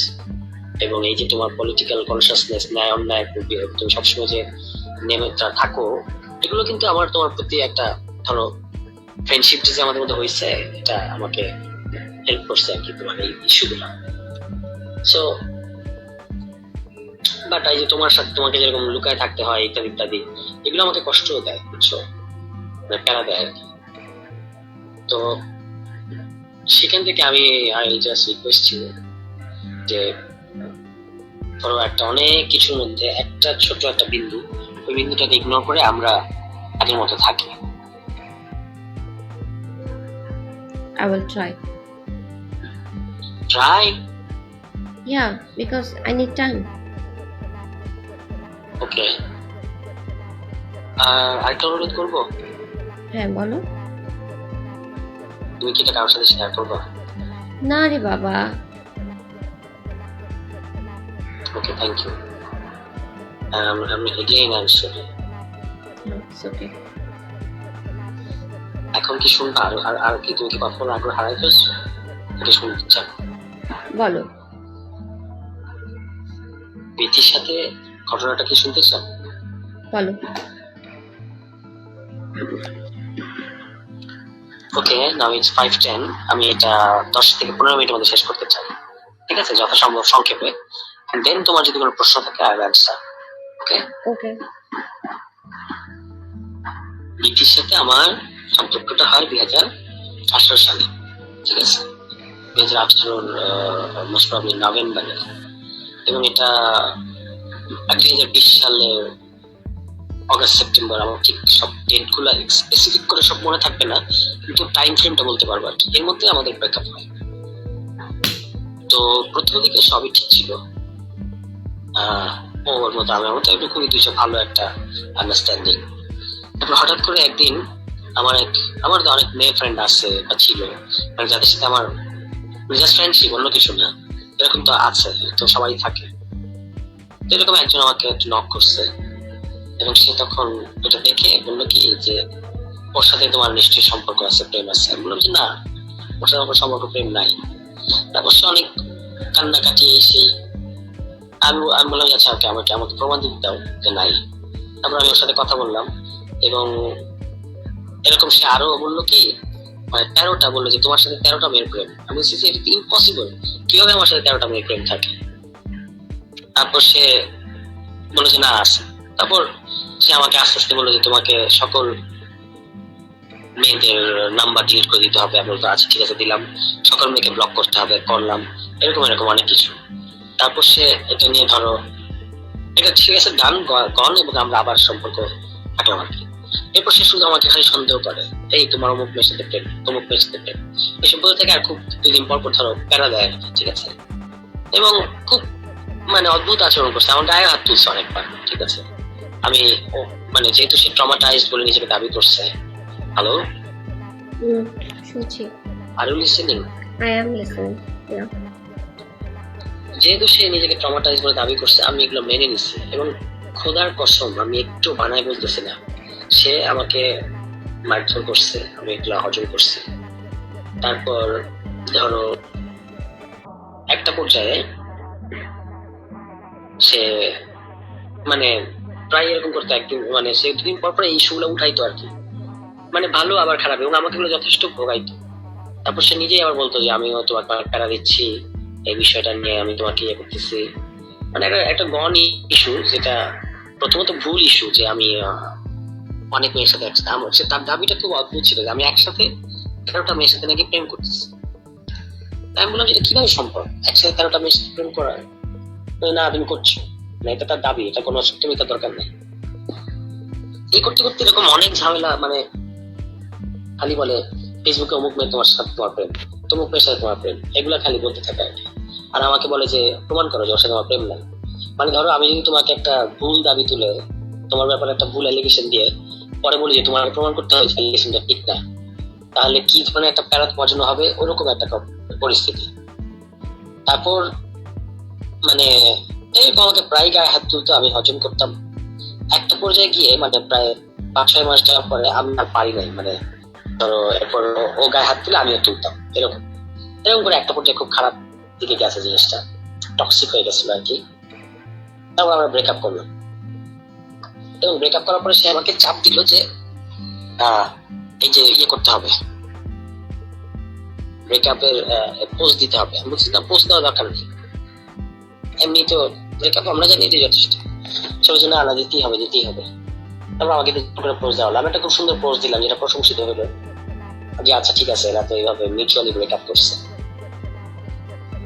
এবং এই যে তোমার পলিটিক্যাল কনসিয়াসনেস, ন্যায় অন্যায় তুমি সবসময় যে নেমে থাকো, এগুলো কিন্তু আমার তোমার প্রতি একটা ধরো ফ্রেন্ডশিপ যে আমাদের মধ্যে হয়েছে, এটা আমাকে হেল্প করছে আর কি তোমার এই ইস্যুগুলো। সো বাট এই যে তোমার সাথে তোমাকে যেরকম লুকায় থাকতে হয় ইত্যাদি ইত্যাদি, এগুলো আমাকে কষ্টও দেয়, বুঝছো, মানে প্যারা দেয় আর কি। তো সেখান থেকে আমি আই জাস্ট রিকোয়েস্ট ছিল যে ধরো একটা অনেক কিছুর মধ্যে একটা ছোট একটা বিন্দু ওই বিন্দুটাকে ইগনোর করে আমরা আগের মতো থাকি। I will try. Try. Yeah, because I need time. ওকে, আরেকটা অনুরোধ করবো, হ্যাঁ বলো। তুমি কি এটা কারোর সাথে শেয়ার করবো? না রে বাবা। ওকে, থ্যাংক ইউ। আমি again I am sorry. It's okay. এখন কি শুনবা? আর কি তুমি কি কখনো আগ্রহ হারাই ফেলছো? এটা শুনতে চাও? বলো। প্রীতির সাথে ঘটনাটা কি শুনতে চাও? বলো। ওকে, নাও ইটস 5:10। আমি এটা 10 থেকে 15 মিনিটের মধ্যে শেষ করতে চাই, ঠিক আছে? যথাসম্ভব সংক্ষেপে। দেন তোমার যদি কোনো প্রশ্ন থাকে আই উইল অ্যানসার। ওকে। ওকে। প্রীতির সাথে আমার সম্পর্কটা হয় 2018 সালে, ঠিক আছে? 2018 মোস্ট প্রবাবলি নভেম্বরে, এবং এটা 2020 সালের অগাস্ট সেপ্টেম্বর। আমার ঠিক সব ডেটগুলো স্পেসিফিক করে সব মনে থাকবে না, কিন্তু টাইম ফ্রেমটা বলতে পারবো আর কি। এর মধ্যে আমাদের ব্রেকআপ হয়। তো প্রথম দিকে সবই ঠিক ছিল, ওর মতো আমার মতো একটু খুবই দুইটা ভালো একটা আন্ডারস্ট্যান্ডিং। তারপর হঠাৎ করে একদিন আমার তো অনেক মেয়ে ফ্রেন্ড আছে বা ছিল, মানে যাদের সাথে আমার জাস্ট ফ্রেন্ডশিপ, অন্য কিছু না, এরকম তো আছে, তো সবাই থাকে। তো এরকম একজন আমাকে একটু নক করছে, এবং সে তখন এটা দেখে বললো কি যে ওর সাথে তোমার নিশ্চয়ই সম্পর্ক আছে, প্রেম আছে। আমি বললাম যে না, ওর সাথে আমার সম্পর্ক প্রেম নাই। তারপর সে অনেক কান্নাকাটি সেই, আমি বললাম আচ্ছা ওকে, আমাকে প্রমাণ দিতে দাও যে নাই। তারপর আমি ওর সাথে কথা বললাম, এবং এরকম সে আরো বললো কি, মানে 13টা বললো যে তোমার সাথে 13টা মেয়ের প্রেম। আমি বলছি যে এটা ইম্পসিবল, কিভাবে আমার সাথে 13টা মেয়ের প্রেম থাকে? তারপর সে বললো যে না আছে। তারপর সে আমাকে আস্তে আস্তে বললো যে তোমাকে সকল মেয়েদের নাম্বার ডিলিট করে দিতে হবে। আমি বলতো আচ্ছা ঠিক আছে, দিলাম। সকল মেয়েকে ব্লক করতে হবে, করলাম। এরকম অনেক কিছু। তারপর সে এটা নিয়ে ধরো এটা ঠিক আছে, ডান গন, এবং আমরা আবার সম্পর্ক কাটাম আর কি। এরপর সে শুধু আমাকে খালি সন্দেহ করে, এই তোমার অমুক মেয়ের সাথে প্রেম, তমুক মেয়ের সাথে প্রেম, এসব বলতে থেকে আর খুব 2 দিন পর ধরো প্যারা দেয় আর কি, ঠিক আছে? এবং খুব মানে অদ্ভুত আচরণ করছে, আমার গায়ে হাত তুলছে অনেকবার, ঠিক আছে? আমি মানে যেহেতু সে ট্রমাটাইজড বলে নিজেকে দাবি করছে। হ্যালো, শুনছি। Are you listening? I am listening. Yeah. যেহেতু সে নিজেকে ট্রমাটাইজ বলে দাবি করছে, আমি এগুলো মেনে নিচ্ছি, এবং খোদার কসম আমি একটু বানায় বলতেছি না, সে আমাকে মারধর করছে, আমি এগুলো হজম করছি। তারপর ধরো একটা পর্যায়ে সে মানে প্রায় এরকম করতো, একদিন মানে সে 2 দিন পর পর এই ইস্যুগুলো উঠাইতো আর কি, মানে ভালো আবার খারাপ, এবং আমাকে এগুলো যথেষ্ট ভোগাইতো। তারপর সে নিজেই আবার বলতো যে আমিও তোমাকে প্যারা দিচ্ছি, এই বিষয়টা নিয়ে আমি তোমাকে ইয়ে করতেছি। মানে একটা গণ ইস্যু, যেটা প্রথমত ভুল ইস্যু যে আমি অনেক মেয়ের সাথে একসাথে, আমার তার দাবিটা খুব অদ্ভুত ছিল যে আমি একসাথে 13টা মেয়ের সাথে নাকি প্রেম করতেছি। আমি বললাম যেটা কিভাবে সম্ভব, একসাথে 13টা মেয়ের সাথে প্রেম করা? না তুমি করছো না, এটা তার দাবি, এটা কোনো সত্যমিতার দরকার নেই। এই করতে করতে এরকম অনেক ঝামেলা, মানে খালি বলে ফেসবুকে অমুক মেয়ে তোমার সাথে তোমার প্রেম, তমুক মেয়ের সাথে তোমার প্রেম, এগুলা খালি বলতে থাকে আর কি। আর আমাকে বলে যে প্রমাণ করো যে ওর সাথে আমার প্রেম নাই। মানে ধরো আমি যদি তোমাকে একটা ভুল দাবি তুলে, তোমার ব্যাপারে একটা ভুল অ্যালিগেশন দিয়ে পরে বলি যে তোমার প্রমাণ করতে হবে অ্যালিগেশনটা ঠিক না, তাহলে কি ধরনের একটা প্যারা তোমার জন্য হবে, ওরকম একটা পরিস্থিতি। তারপর মানে এরকম আমাকে প্রায় গায়ে হাত তুলতো, আমি হজম করতাম। একটা পর্যায়ে গিয়ে মানে প্রায় 5-6 মাস যাওয়ার পরে আমি আর পারি নাই, মানে ধরো এরপর ও গায়ে হাত তুলে আমিও তুলতাম, এরকম এরকম করে একটা পর্যায়ে খুব খারাপ দিকে গেছে, জিনিসটা টক্সিক হয়ে গেছিল আর কি। তারপর আমরা ব্রেকআপ করলাম, এবং ব্রেকআপ করার পরে সে আমাকে চাপ দিল যে এই যে ইয়ে করতে হবে, ব্রেকআপের পোস্ট দিতে হবে। আমি বলছি না, পোস্ট দেওয়ার দরকার নেই, এমনি তো ব্রেকআপ আমরা জানি যে যথেষ্ট, সেটার জন্য আলাদা দিতেই হবে। তারপর আমাকে করে পোস্ট দেওয়া হলো, আমি একটা খুব সুন্দর পোস্ট দিলাম যেটা প্রশংসিত হলো, যে আচ্ছা ঠিক আছে, এরা তো এইভাবে মিউচুয়ালি ব্রেকআপ করছে।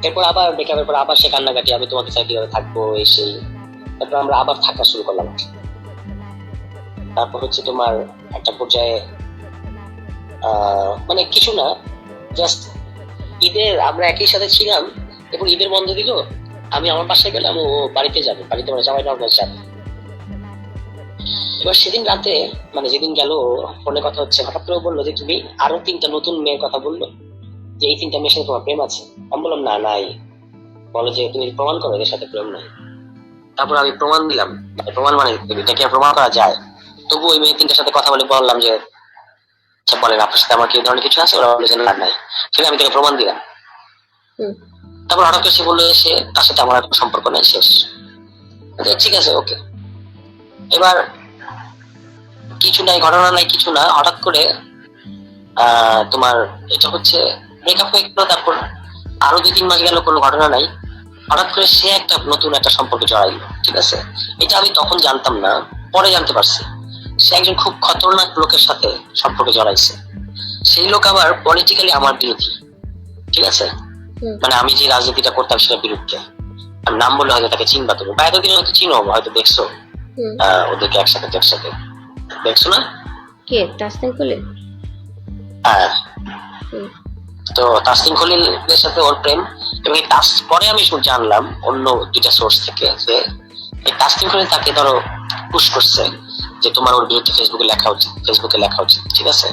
এরপর আবার ব্রেকআপের পর আবার সে কান্নাকাটি, আমি তোমাকে চাই কিভাবে থাকবো, এই সেই। তারপর আমরা আবার থাকা শুরু করলাম। তারপর হচ্ছে তোমার একটা পর্যায়ে মানে কিছু না, জাস্ট ঈদের আমরা একই সাথে ছিলাম এবং ঈদের বন্ধ দিল, আমি আমার বাসায় গেলাম, ও বাড়িতে যাবে, বাড়িতে মানে জামাই নর্মাল যাবে। এবার সেদিন রাতে মানে যেদিন গেল ফোনে কথা হচ্ছে, হঠাৎ করে ও বললো যে তুমি আরো 3টা নতুন মেয়ের কথা বললো, যে এই 3টা মেয়ের সাথে তোমার প্রেম আছে। আমি বললাম না, নাই। বলো যে তুমি প্রমাণ করো এদের সাথে প্রেম নাই। তারপর আমি প্রমাণ দিলাম, প্রমাণ মানে এটা কি আর প্রমাণ করা যায়? তবু ওই মেয়ে 3টার সাথে কথা বলে বললাম যে আচ্ছা বলেন আপনার সাথে আমার কি এই ধরনের কিছু আছে? ওরা বললো যে না, নাই। সেটা আমি তাকে প্রমাণ দিলাম। হুম। তারপর হঠাৎ করে সে বললো যে সে তার সাথে আমার আর কোনো সম্পর্ক নেই, শেষ। আচ্ছা, ঠিক আছে, ওকে। এবার কিছু নাই, ঘটনা নাই, কিছু না, হঠাৎ করে তোমার এটা হচ্ছে ব্রেকআপ হয়ে গেল। তারপর আরো 2-3 মাস গেল, কোনো ঘটনা নাই। হঠাৎ করে সে একটা নতুন একটা সম্পর্কে জড়াইলো, ঠিক আছে। এটা আমি তখন জানতাম না, পরে জানতে পারছি। সে একজন খুব খতরনাক লোকের সাথে সম্পর্কে জড়াইছে। সেই লোক আবার পলিটিক্যালি আমার বিরোধী, ঠিক আছে। হুম। মানে আমি যে রাজনীতিটা করতাম সেটার বিরুদ্ধে। আমি নাম বলে হয়তো তাকে চিনবা, তুমি বা এতদিন হয়তো চিনো, হয়তো দেখছো হুম। ওদেরকে একসাথে দেখছো না? কে? তাসনিম খলিল? হ্যাঁ। হুম। তো তাসনিম খলিলের সাথে ওর প্রেম। এবং পরে আমি জানলাম অন্য 2টা সোর্স থেকে যে এই তাসনিম খলিল তাকে ধরো পুশ করছে যে তোমার ওর বিরুদ্ধে ফেসবুকে লেখা উচিত, ঠিক আছে।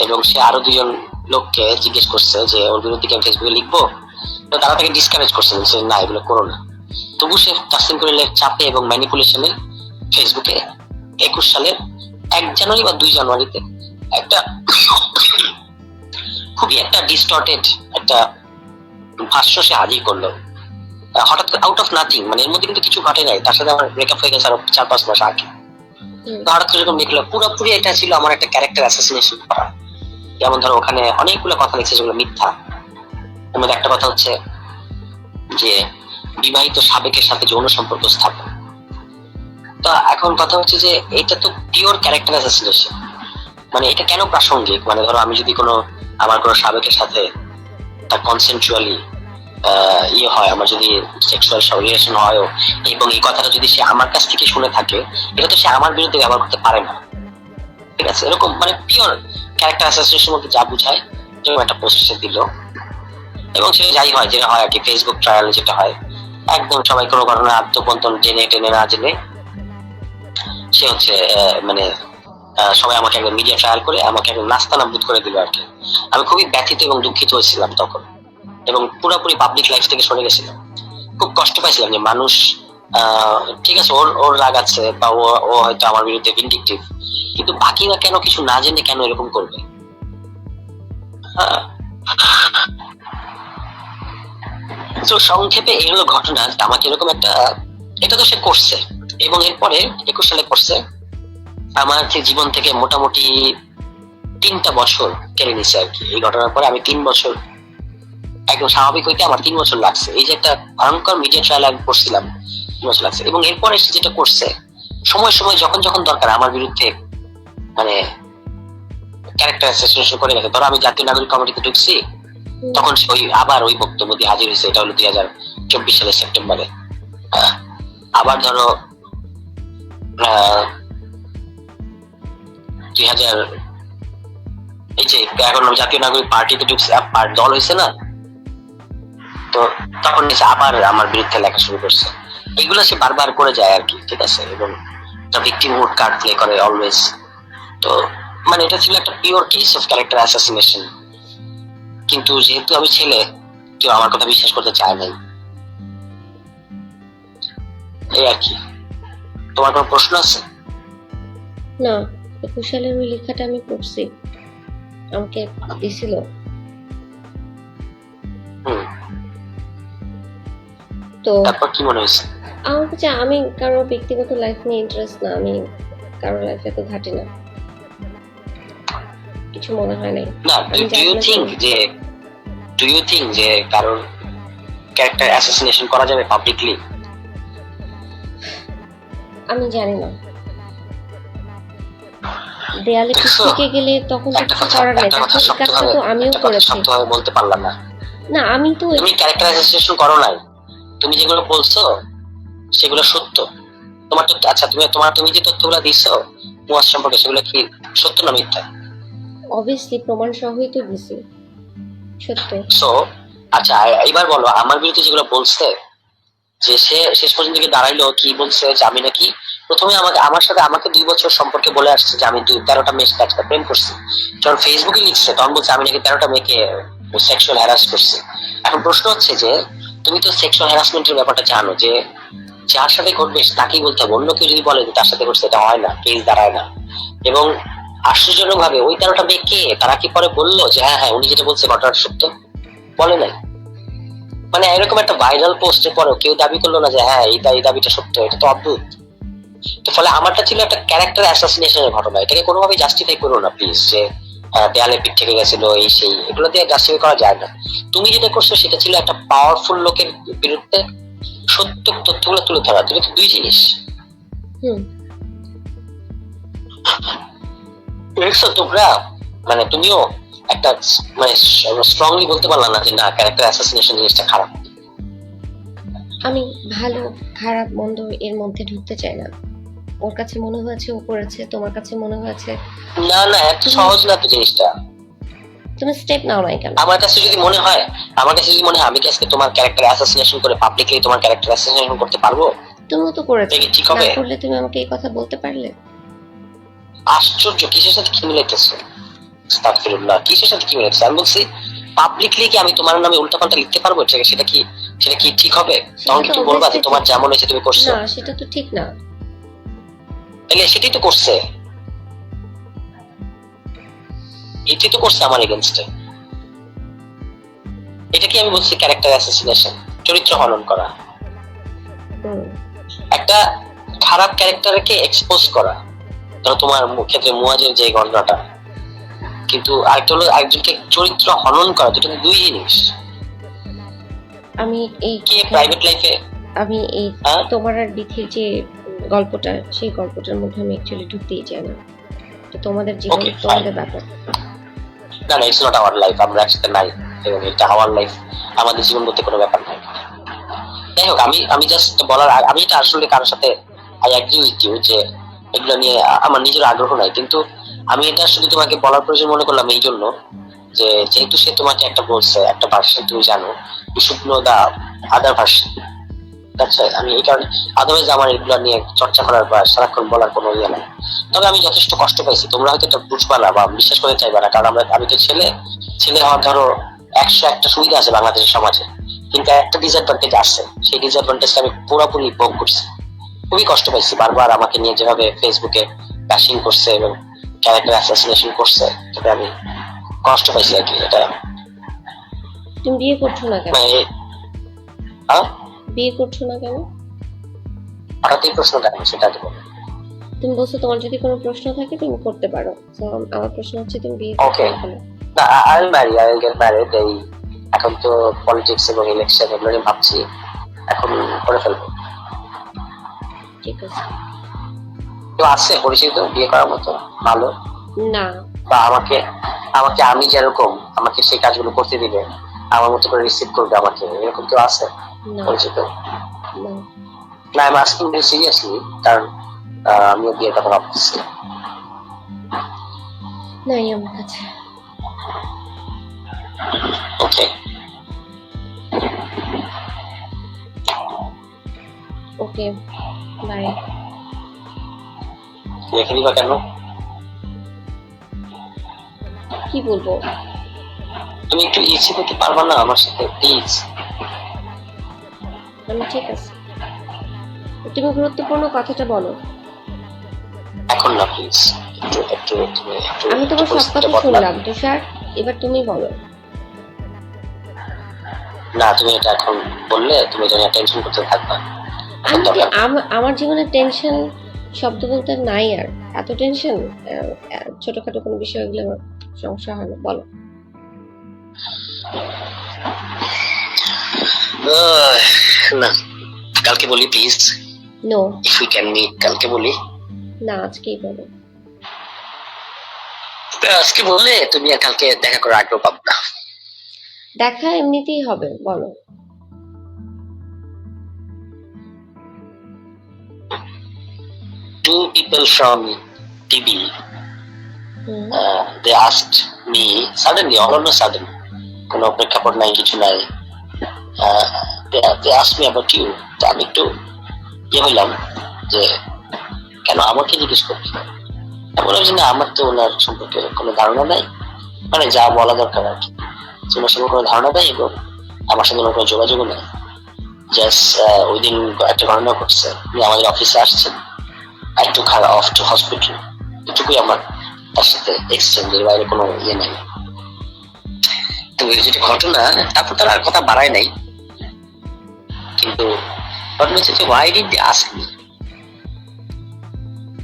এবং সে আরো 2জন লোককে জিজ্ঞেস করছে যে ওর বিরুদ্ধে কি আমি ফেসবুকে লিখবো, তো তারা তাকে ডিসকারেজ করছে, বলছে না এগুলো করো না। তবু সে তাসনিম খলিলের চাপে এবং ম্যানিপুলেশনে ফেসবুকে 21 সালের 1 জানুয়ারি বা 2 জানুয়ারিতে একটা খুবই একটা ডিস্টর্টেড একটা ভাষ্য সে হাজির করলো। হঠাৎ করে আউট অফ নাথিং, মানে এর মধ্যে কিন্তু কিছু ঘটে নাই, তার সাথে আমার ব্রেকআপ হয়ে গেছে আরো 4-5 মাস আগে। তো হঠাৎ করে যখন দেখলো, পুরোপুরি এটা ছিল আমার একটা ক্যারেক্টার অ্যাসাসিনেশন করা। যেমন ধরো ওখানে অনেকগুলো কথা লিখছে যেগুলো মিথ্যা। এর মধ্যে একটা কথা হচ্ছে যে বিবাহিত সাবেকের সাথে যৌন সম্পর্ক স্থাপন। তো এখন কথা হচ্ছে যে এটা তো পিওর ক্যারেক্টার অ্যাসাসিনেশন। মানে এটা কেন প্রাসঙ্গিক? মানে ধরো আমি যদি আমার কোনো সাবেকের সাথে তার কনসেন্টুয়ালি ইয়ে হয়, আমার যদি সেক্সুয়াল রিলেশন হয় এবং এই কথাটা যদি সে আমার কাছ থেকে শুনে থাকে, এটা তো সে আমার বিরুদ্ধে ব্যবহার করতে পারে না, ঠিক আছে। এরকম মানে পিওর ক্যারেক্টার অ্যাসাসিনেশন বলতে যা বুঝায়, এরকম একটা পোস্ট সে দিল। এবং সেটা যাই হয়, যেটা হয় আর কি, ফেসবুক ট্রায়াল যেটা হয়, একদম সবাই কোনো ঘটনা আত্মপন্তন জেনে টেনে না জেনে সে হচ্ছে মানে সবাই আমাকে একদম মিডিয়া ট্রায়াল করে আমাকে একদম নাস্তানাবুদ করে দিল আর কি। আমি খুবই ব্যথিত এবং দুঃখিত হয়েছিলাম তখন, এবং পুরোপুরি পাবলিক লাইফ থেকে সরে গেছিলাম। খুব কষ্ট পাইছিলাম যে মানুষ ঠিক আছে, ওর রাগ আছে বা ও হয়তো আমার বিরুদ্ধে ভিন্ডিকটিভ, কিন্তু বাকিরা কেন কিছু না জেনে কেন এরকম করবে? তো সংক্ষেপে এই হলো ঘটনা। আমাকে এরকম একটা, এটা তো সে করছে এবং এরপরে 21 সালে করছে। আমার জীবন থেকে মোটামুটি 3টা বছর কেড়ে নিছে আর কি। এই ঘটনার পরে আমি 3 বছর একদম স্বাভাবিক হইতে আমার 3 বছর লাগছে। এই যে একটা ভয়ঙ্কর মিডিয়া ট্রায়াল আমি করছিলাম, 3 বছর লাগছে। এবং এরপরে সে যেটা করছে, সময় সময় যখন যখন দরকার আমার বিরুদ্ধে মানে ক্যারেক্টার অ্যাসাসিনেশন করে গেছে। ধরো আমি জাতীয় নাগরিক কমিটিতে ঢুকছি, তখন ওই আবার ওই বক্তব্য দিয়ে হাজির হয়েছে। এটা হলো 2024 সালের সেপ্টেম্বরে। আবার ধরো 2000 এই যে এখন জাতীয় নাগরিক পার্টিতে ঢুকছে, দল হয়েছে না, তো তখন আবার আমার বিরুদ্ধে লেখা শুরু করছে। এগুলো সে বারবার করে যায় আর কি, ঠিক আছে। এবং একটা ভিকটিমহুড কার্ড প্লে করে অলওয়েজ। তো মানে এটা ছিল একটা pure case of character assassination. কিন্তু যেহেতু আমি ছেলে, কেউ আমার কথা বিশ্বাস করতে চায় নাই, এই আর কি। তোমার কোনো প্রশ্ন আছে? না, 21 সালের ওই লেখাটা আমি পড়ছি, আমাকে দিছিল। তো তারপর কি মনে হয়েছে? আমার কাছে, আমি কারো ব্যক্তিগত লাইফ নিয়ে ইন্টারেস্ট না, আমি কারো লাইফে তো ঘাটি না, কিছু মনে হয় নাই। না, ডু ইউ থিঙ্ক যে কারোর ক্যারেক্টার অ্যাসাসিনেশন করা যাবে পাবলিকলি? আমি জানি না, দেয়ালে পিছিয়ে গেলে তখন তো কিছু করার নাই। তখন এই কাজটা তো আমিও করেছি। শক্তভাবে বলতে পারলাম না। না, আমি তো তুমি ক্যারেক্টার অ্যাসাসিনেশন করো নাই। তুমি যেগুলো বলছো সেগুলো সত্য। তোমার তো আচ্ছা, তুমি যে তথ্যগুলো দিচ্ছো মুয়াজ সম্পর্কে, সেগুলো কি সত্য না মিথ্যা? অবভিয়াসলি প্রমাণ সহই তো দিছি, সত্য। সো আচ্ছা, এবার বলো আমার বিরুদ্ধে যেগুলো বলছে, যে সে শেষ পর্যন্ত গিয়ে দাঁড়াইলো কি বলছে, যে আমি নাকি প্রথমে আমার সাথে আমাকে 2 বছর সম্পর্কে বলে আসছে যে আমি 13টা মেয়ের সাথে একসাথে প্রেম করছি। যখন ফেসবুকে লিখছে তখন বলছে আমি নাকি 13টা মেয়েকে সেক্সুয়াল হ্যারাস করছি। এখন প্রশ্ন হচ্ছে যে তুমি তো সেক্সুয়াল হ্যারাসমেন্টের ব্যাপারটা জানো, যে যার সাথে ঘটবে তাকেই বলতে হবে, অন্য কেউ যদি বলে যে তার সাথে ঘটছে, এটা হয় না, কেস দাঁড়ায় না। এবং আশ্চর্যজনক ভাবে ওই 13টা মেয়ে কে, তারা কি পরে বললো যে হ্যাঁ হ্যাঁ উনি যেটা বলছে ঘটনাটা সত্য? বলে নাই। মানে এরকম একটা ভাইরাল পোস্টের পরেও কেউ দাবি করলো না যে হ্যাঁ এই দাবিটা সত্য। এটা তো অদ্ভুত। তো ফলে আমারটা ছিল একটা ক্যারেক্টার অ্যাসাসিনেশনের ঘটনা। এটাকে কোনোভাবেই জাস্টিফাই করো না প্লিজ, যে দেয়ালে পিঠ থেকে গেছিল এই সেই, এগুলো দিয়ে জাস্টিফাই করা যায় না। তুমি যেটা করছো সেটা ছিল একটা পাওয়ারফুল লোকের বিরুদ্ধে সত্য তথ্যগুলো তুলে ধরা, দুটো তো দুই জিনিস। হুম। দেখছো তোমরা, মানে তুমিও একটা মানে স্ট্রংলি বলতে পারলা না যে না ক্যারেক্টার অ্যাসাসিনেশন জিনিসটা খারাপ। আমি ভালো খারাপ মন্দ এর মধ্যে ঢুকতে চাই না। ওর কাছে মনে হয়েছে ও করেছে, তোমার কাছে মনে হয়েছে। না না, এত সহজ না তো জিনিসটা। তুমি স্টেপ নাও নাই কেন? আমার কাছে যদি মনে হয়, আমি কি আজকে তোমার ক্যারেক্টার অ্যাসাসিনেশন করে পাবলিকলি তোমার ক্যারেক্টার অ্যাসাসিনেশন করতে পারবো? তুমিও তো করেছো, এটা কি ঠিক না হবে? করলে তুমি আমাকে এই কথা বলতে পারলে? আশ্চর্য, কিসের সাথে কি মিলাইতেছো? আস্তাগফিরুল্লাহ, কিসের সাথে কি মিলাইতেছো? আমি বলছি পাবলিকলি কি আমি তোমার নামে উল্টাপাল্টা লিখতে পারবো? সেটা কি ঠিক হবে? তখন কি সেটা তো তুমি বলবা যে obviously তোমার ঠিক যেমন হয়েছে তুমি করছো? না, সেটা তো ঠিক না। তাহলে সেটাই তো করছে, এটাই তো করছে আমার এগেনস্টে। এটা কি আমি বলছি ক্যারেক্টার অ্যাসাসিনেশন, চরিত্র হনন করা, হুম। একটা খারাপ ক্যারেক্টারকে এক্সপোজ করা। ধরো তোমার ক্ষেত্রে মুয়াজের যে ঘটনাটা, কিন্তু আরেকটা হলো একজনকে চরিত্র হনন করা, দুটো তো দুই জিনিস। আমি এই কি প্রাইভেট লাইফে আমি এই তোমার আর বিথির যে গল্পটা, সেই গল্পটার মধ্যে আমি অ্যাকচুয়ালি ঢুকতেই চাই না। তো তোমাদের জীবন, Okay, তোমাদের ব্যাপার। না না, ইটস নট আওয়ার লাইফ, আমরা একসাথে নাই, এবং এটা আওয়ার লাইফ, আমাদের জীবন বলতে কোনো ব্যাপার নাই। যাই হোক, আমি জাস্ট বলার আমি এটা আসলে কারোর সাথে আই এগ্রি উইথ ইউ যে এগুলো নিয়ে আমার নিজের আগ্রহ নাই, কিন্তু আমি এটা আসলে তোমাকে বলার প্রয়োজন মনে করলাম এই জন্য যে যেহেতু সে তোমাকে একটা বলছে, একটা ভার্সন তুমি জানো, you should know the other version. আচ্ছা, আমি এই কারণে আদারওয়াইজ আমার এগুলো নিয়ে চর্চা করার বা সারাক্ষণ বলার কোনো ইয়ে নাই। তবে আমি যথেষ্ট কষ্ট পাইছি, তোমরা হয়তো এটা বুঝবা না বা বিশ্বাস করতে চাইবা না, কারণ আমি তো ছেলে হওয়ার ধরো 101টা সুবিধা আছে বাংলাদেশের সমাজে, কিন্তু একটা ডিসঅ্যাডভান্টেজ আছে, সেই ডিসঅ্যাডভান্টেজটা আমি পুরোপুরি ভোগ করছি। খুবই কষ্ট পাইছি, বারবার আমাকে নিয়ে যেভাবে ফেসবুকে ব্যাশিং করছে এবং ক্যারেক্টার অ্যাসাসিনেশন করছে, তবে আমি কষ্ট পাইছি আর কি। এটা তুমি বিয়ে করছো না কেন? মানে হ্যাঁ, বিয়ে করছো না কেন? হঠাৎ এই প্রশ্ন কেন সেটা তো বলো। তুমি বলছো তোমার যদি কোনো প্রশ্ন থাকে তুমি করতে পারো। তো আমার প্রশ্ন হচ্ছে তুমি বিয়ে করছো Okay. না কেন? না, আই উইল গেট ম্যারিড। এই এখন তো পলিটিক্স এবং ইলেকশন এগুলো নিয়ে ভাবছি, এখন করে ফেলবো। ঠিক আছে। তো আছে পরিচিত বিয়ে করার মতো ভালো, না বা আমাকে আমাকে আমি যেরকম আমাকে সেই কাজগুলো করতে দিবে, আমার মতো করে রিসিভ করবে আমাকে, এরকম কেউ আছে না পরিচিত? না না, আমি আস্কিং ভেরি সিরিয়াসলি, কারণ আমিও বিয়ের কথা ভাবতেছি। নাই আমার কাছে। ওকে, ওকে, বাই। রেখে দিবা কেন? কি বলবো? তুমি একটু ইচ্ছে করতে পারবা না আমার সাথে প্লিজ? আমি ঠিক আছে, তুমি গুরুত্বপূর্ণ কথাটা বলো। এখন না প্লিজ, একটু একটু তুমি একটু আমি তোমার সব কথা শুনলাম তুষার, এবার তুমি বলো। না, তুমি এটা এখন বললে তুমি জানি টেনশন করতে থাকবা। আমার জীবনে টেনশন শব্দ বলতে নাই আর। এত টেনশন ছোটখাটো কোনো বিষয় হলে আমার সমস্যা হয় না। বলো। না, কালকে বলি please. No, if we can meet, কালকে বলি। না আজকেই বলো। আজকে বললে তুমি আর কালকে দেখা করার আগ্রহ পাবো না। দেখা এমনিতেই হবে, বলো। Two people from TV, hmm. They asked me suddenly, all on sudden, কোনো প্রেক্ষাপট নাই, কিছু নাই, they asked me about you. তো আমি একটু হইলাম যে কেন আমাকে জিজ্ঞেস করছি। আমি বললাম যে না, আমার তো ওনার সম্পর্কে কোনো ধারণা নাই, মানে যা বলা দরকার আর কি, ওনার সম্পর্কে কোনো ধারণা নাই এবং আমার সাথে ওনার কোনো যোগাযোগও নাই। জাস্ট ওই দিন একটা ঘটনা ঘটছে, উনি আমাদের অফিসে আসছেন, একটু খারাপ অফ টু হসপিটাল, এটুকুই আমার তার সাথে এক্সচেঞ্জের বাইরে কোনো নাই। তো ওই যেটা ঘটনা, তারপর তার আর কথা বাড়ায় নাই, কিন্তু ঘটনা হচ্ছে যে why did they ask me?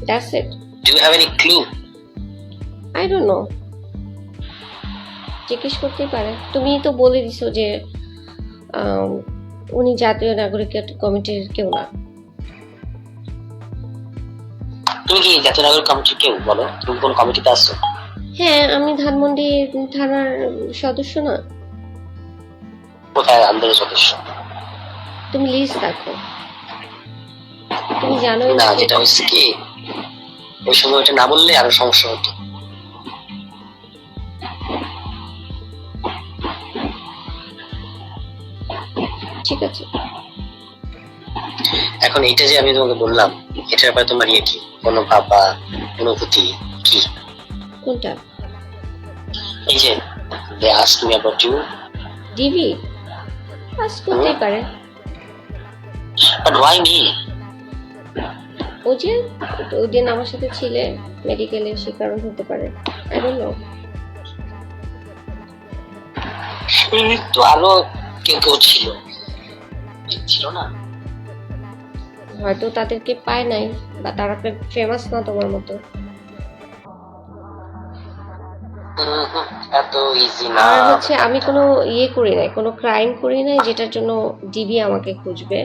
That's it. Do you have any clue? I don't know. জিজ্ঞেস করতেই পারে। তুমি তো বলে দিছো যে উনি জাতীয় নাগরিক কমিটির কেউ না। তুমি কি জাতীয় নাগরিক কমিটির কেউ? বলো, তুমি কোন কমিটিতে আছো? হ্যাঁ, আমি ধানমন্ডি থানার সদস্য না। কোথায় আন্দোলনের সদস্য? তুমি লিস্ট দেখো, তুমি জানো না, যেটা হচ্ছে কি, ওই সময় ওটা না বললে আরো সমস্যা হতো। ঠিক আছে। এখন এইটা যে আমি তোমাকে বললাম, এটার ব্যাপারে তোমার কি কোনো ভাবা অনুভূতি কি? কোনটা? এই যে they asked me about you, DB pass করতেই পারে। but why me? ও যে ওই দিন আমার সাথে ছিলে মেডিকেলে, সে কারণ হতে পারে। I don't know. তো আরো কেউ কেউ ছিল, ছিল না? হয়তো তাদেরকে পায় নাই, বা তারা ফেমাস না তোমার মতো। এত ইজি না। আর হচ্ছে আমি কোনো করি নাই, কোনো ক্রাইম করি নাই যেটার জন্য ডিবি আমাকে খুঁজবে।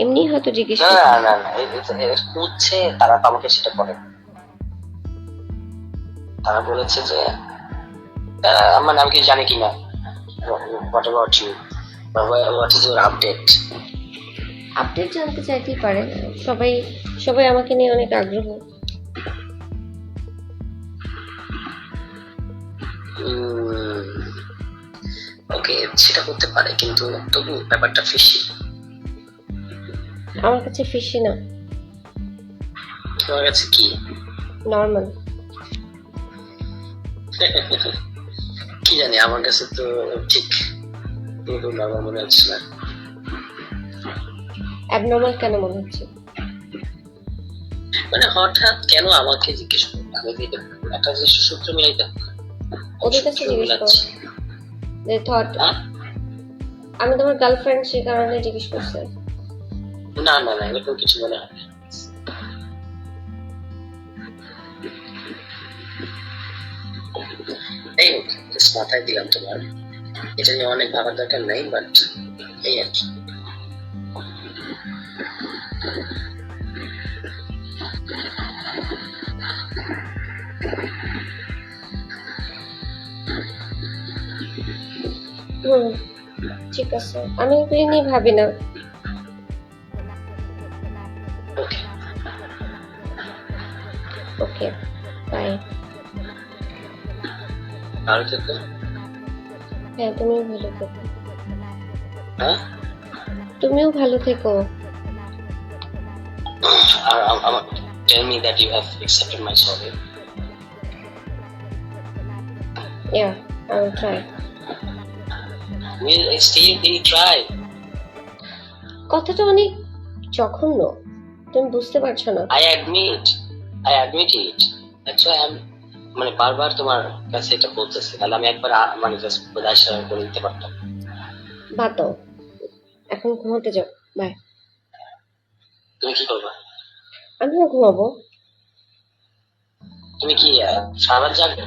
এমনি হয়তো জিজ্ঞেস না করতে। না না, খুঁজছে তারা তো আমাকে সেটা করে। তারা বলেছে যে মানে আমি কি জানি কিনা, what about you, what is your update. Update জানতে চাইতেই পারে। সবাই সবাই আমাকে নিয়ে অনেক আগ্রহ। ওকে, সেটা করতে পারে, কিন্তু তবু ব্যাপারটা ফিশি। আমার কাছে ফিশি না, তোমার কাছে কি? নর্মাল। কি জানি, আমার কাছে তো ঠিক পুরো নর্মাল মনে হচ্ছে না। অ্যাবনর্মাল কেন মনে হচ্ছে? মানে হঠাৎ কেন আমাকে জিজ্ঞেস করবে? আমি তো একটা জিনিস সূত্র মিলাইতে ওদের কাছে জিজ্ঞেস করো যে থট আমি তোমার গার্লফ্রেন্ড, সে কারণে জিজ্ঞেস করছে। না না না, এরকম কিছু মনে হয় না। এই হোক, জাস্ট মাথায় দিলাম তোমার, এটা নিয়ে অনেক ভাবার দরকার নাই, বাট এই আর কি। ঠিক আছে, আমি এগুলি নিয়ে ভাবি না। ওকে ওকে, বাই। ভালো থেকো। হ্যাঁ, তুমিও ভালো থেকো। হ্যাঁ, তুমিও ভালো থেকো। আর আমার tell me that you have accepted my sorry. Yeah, I will try. Will I still try? কথাটা অনেক জঘন্য, তুমি বুঝতে পারছো না। I admit it. That's why I'm মানে বারবার তোমার কাছে এটা বলতেছি, তাহলে আমি একবার মানে জাস্ট বোঝার সাথে বলে দিতে পারতাম। বাদ দাও, এখন ঘুমোতে যাও। বাই। তুমি কি করবা? আমিও ঘুমাবো। তুমি কি সারা রাত জাগবে?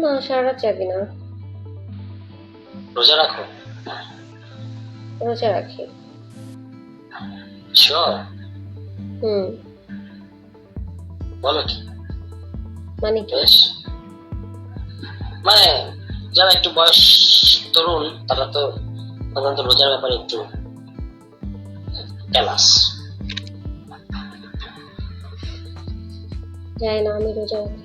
না, সারা রাত জাগি না, রোজা রাখো? রোজা রাখি। শিওর? বলো কি? মানে কি? বেশ, মানে যারা একটু বয়স তরুণ তারা তো সাধারণত রোজার ব্যাপারে একটু ক্যালাস। যায় না, আমি রোজা রাখি।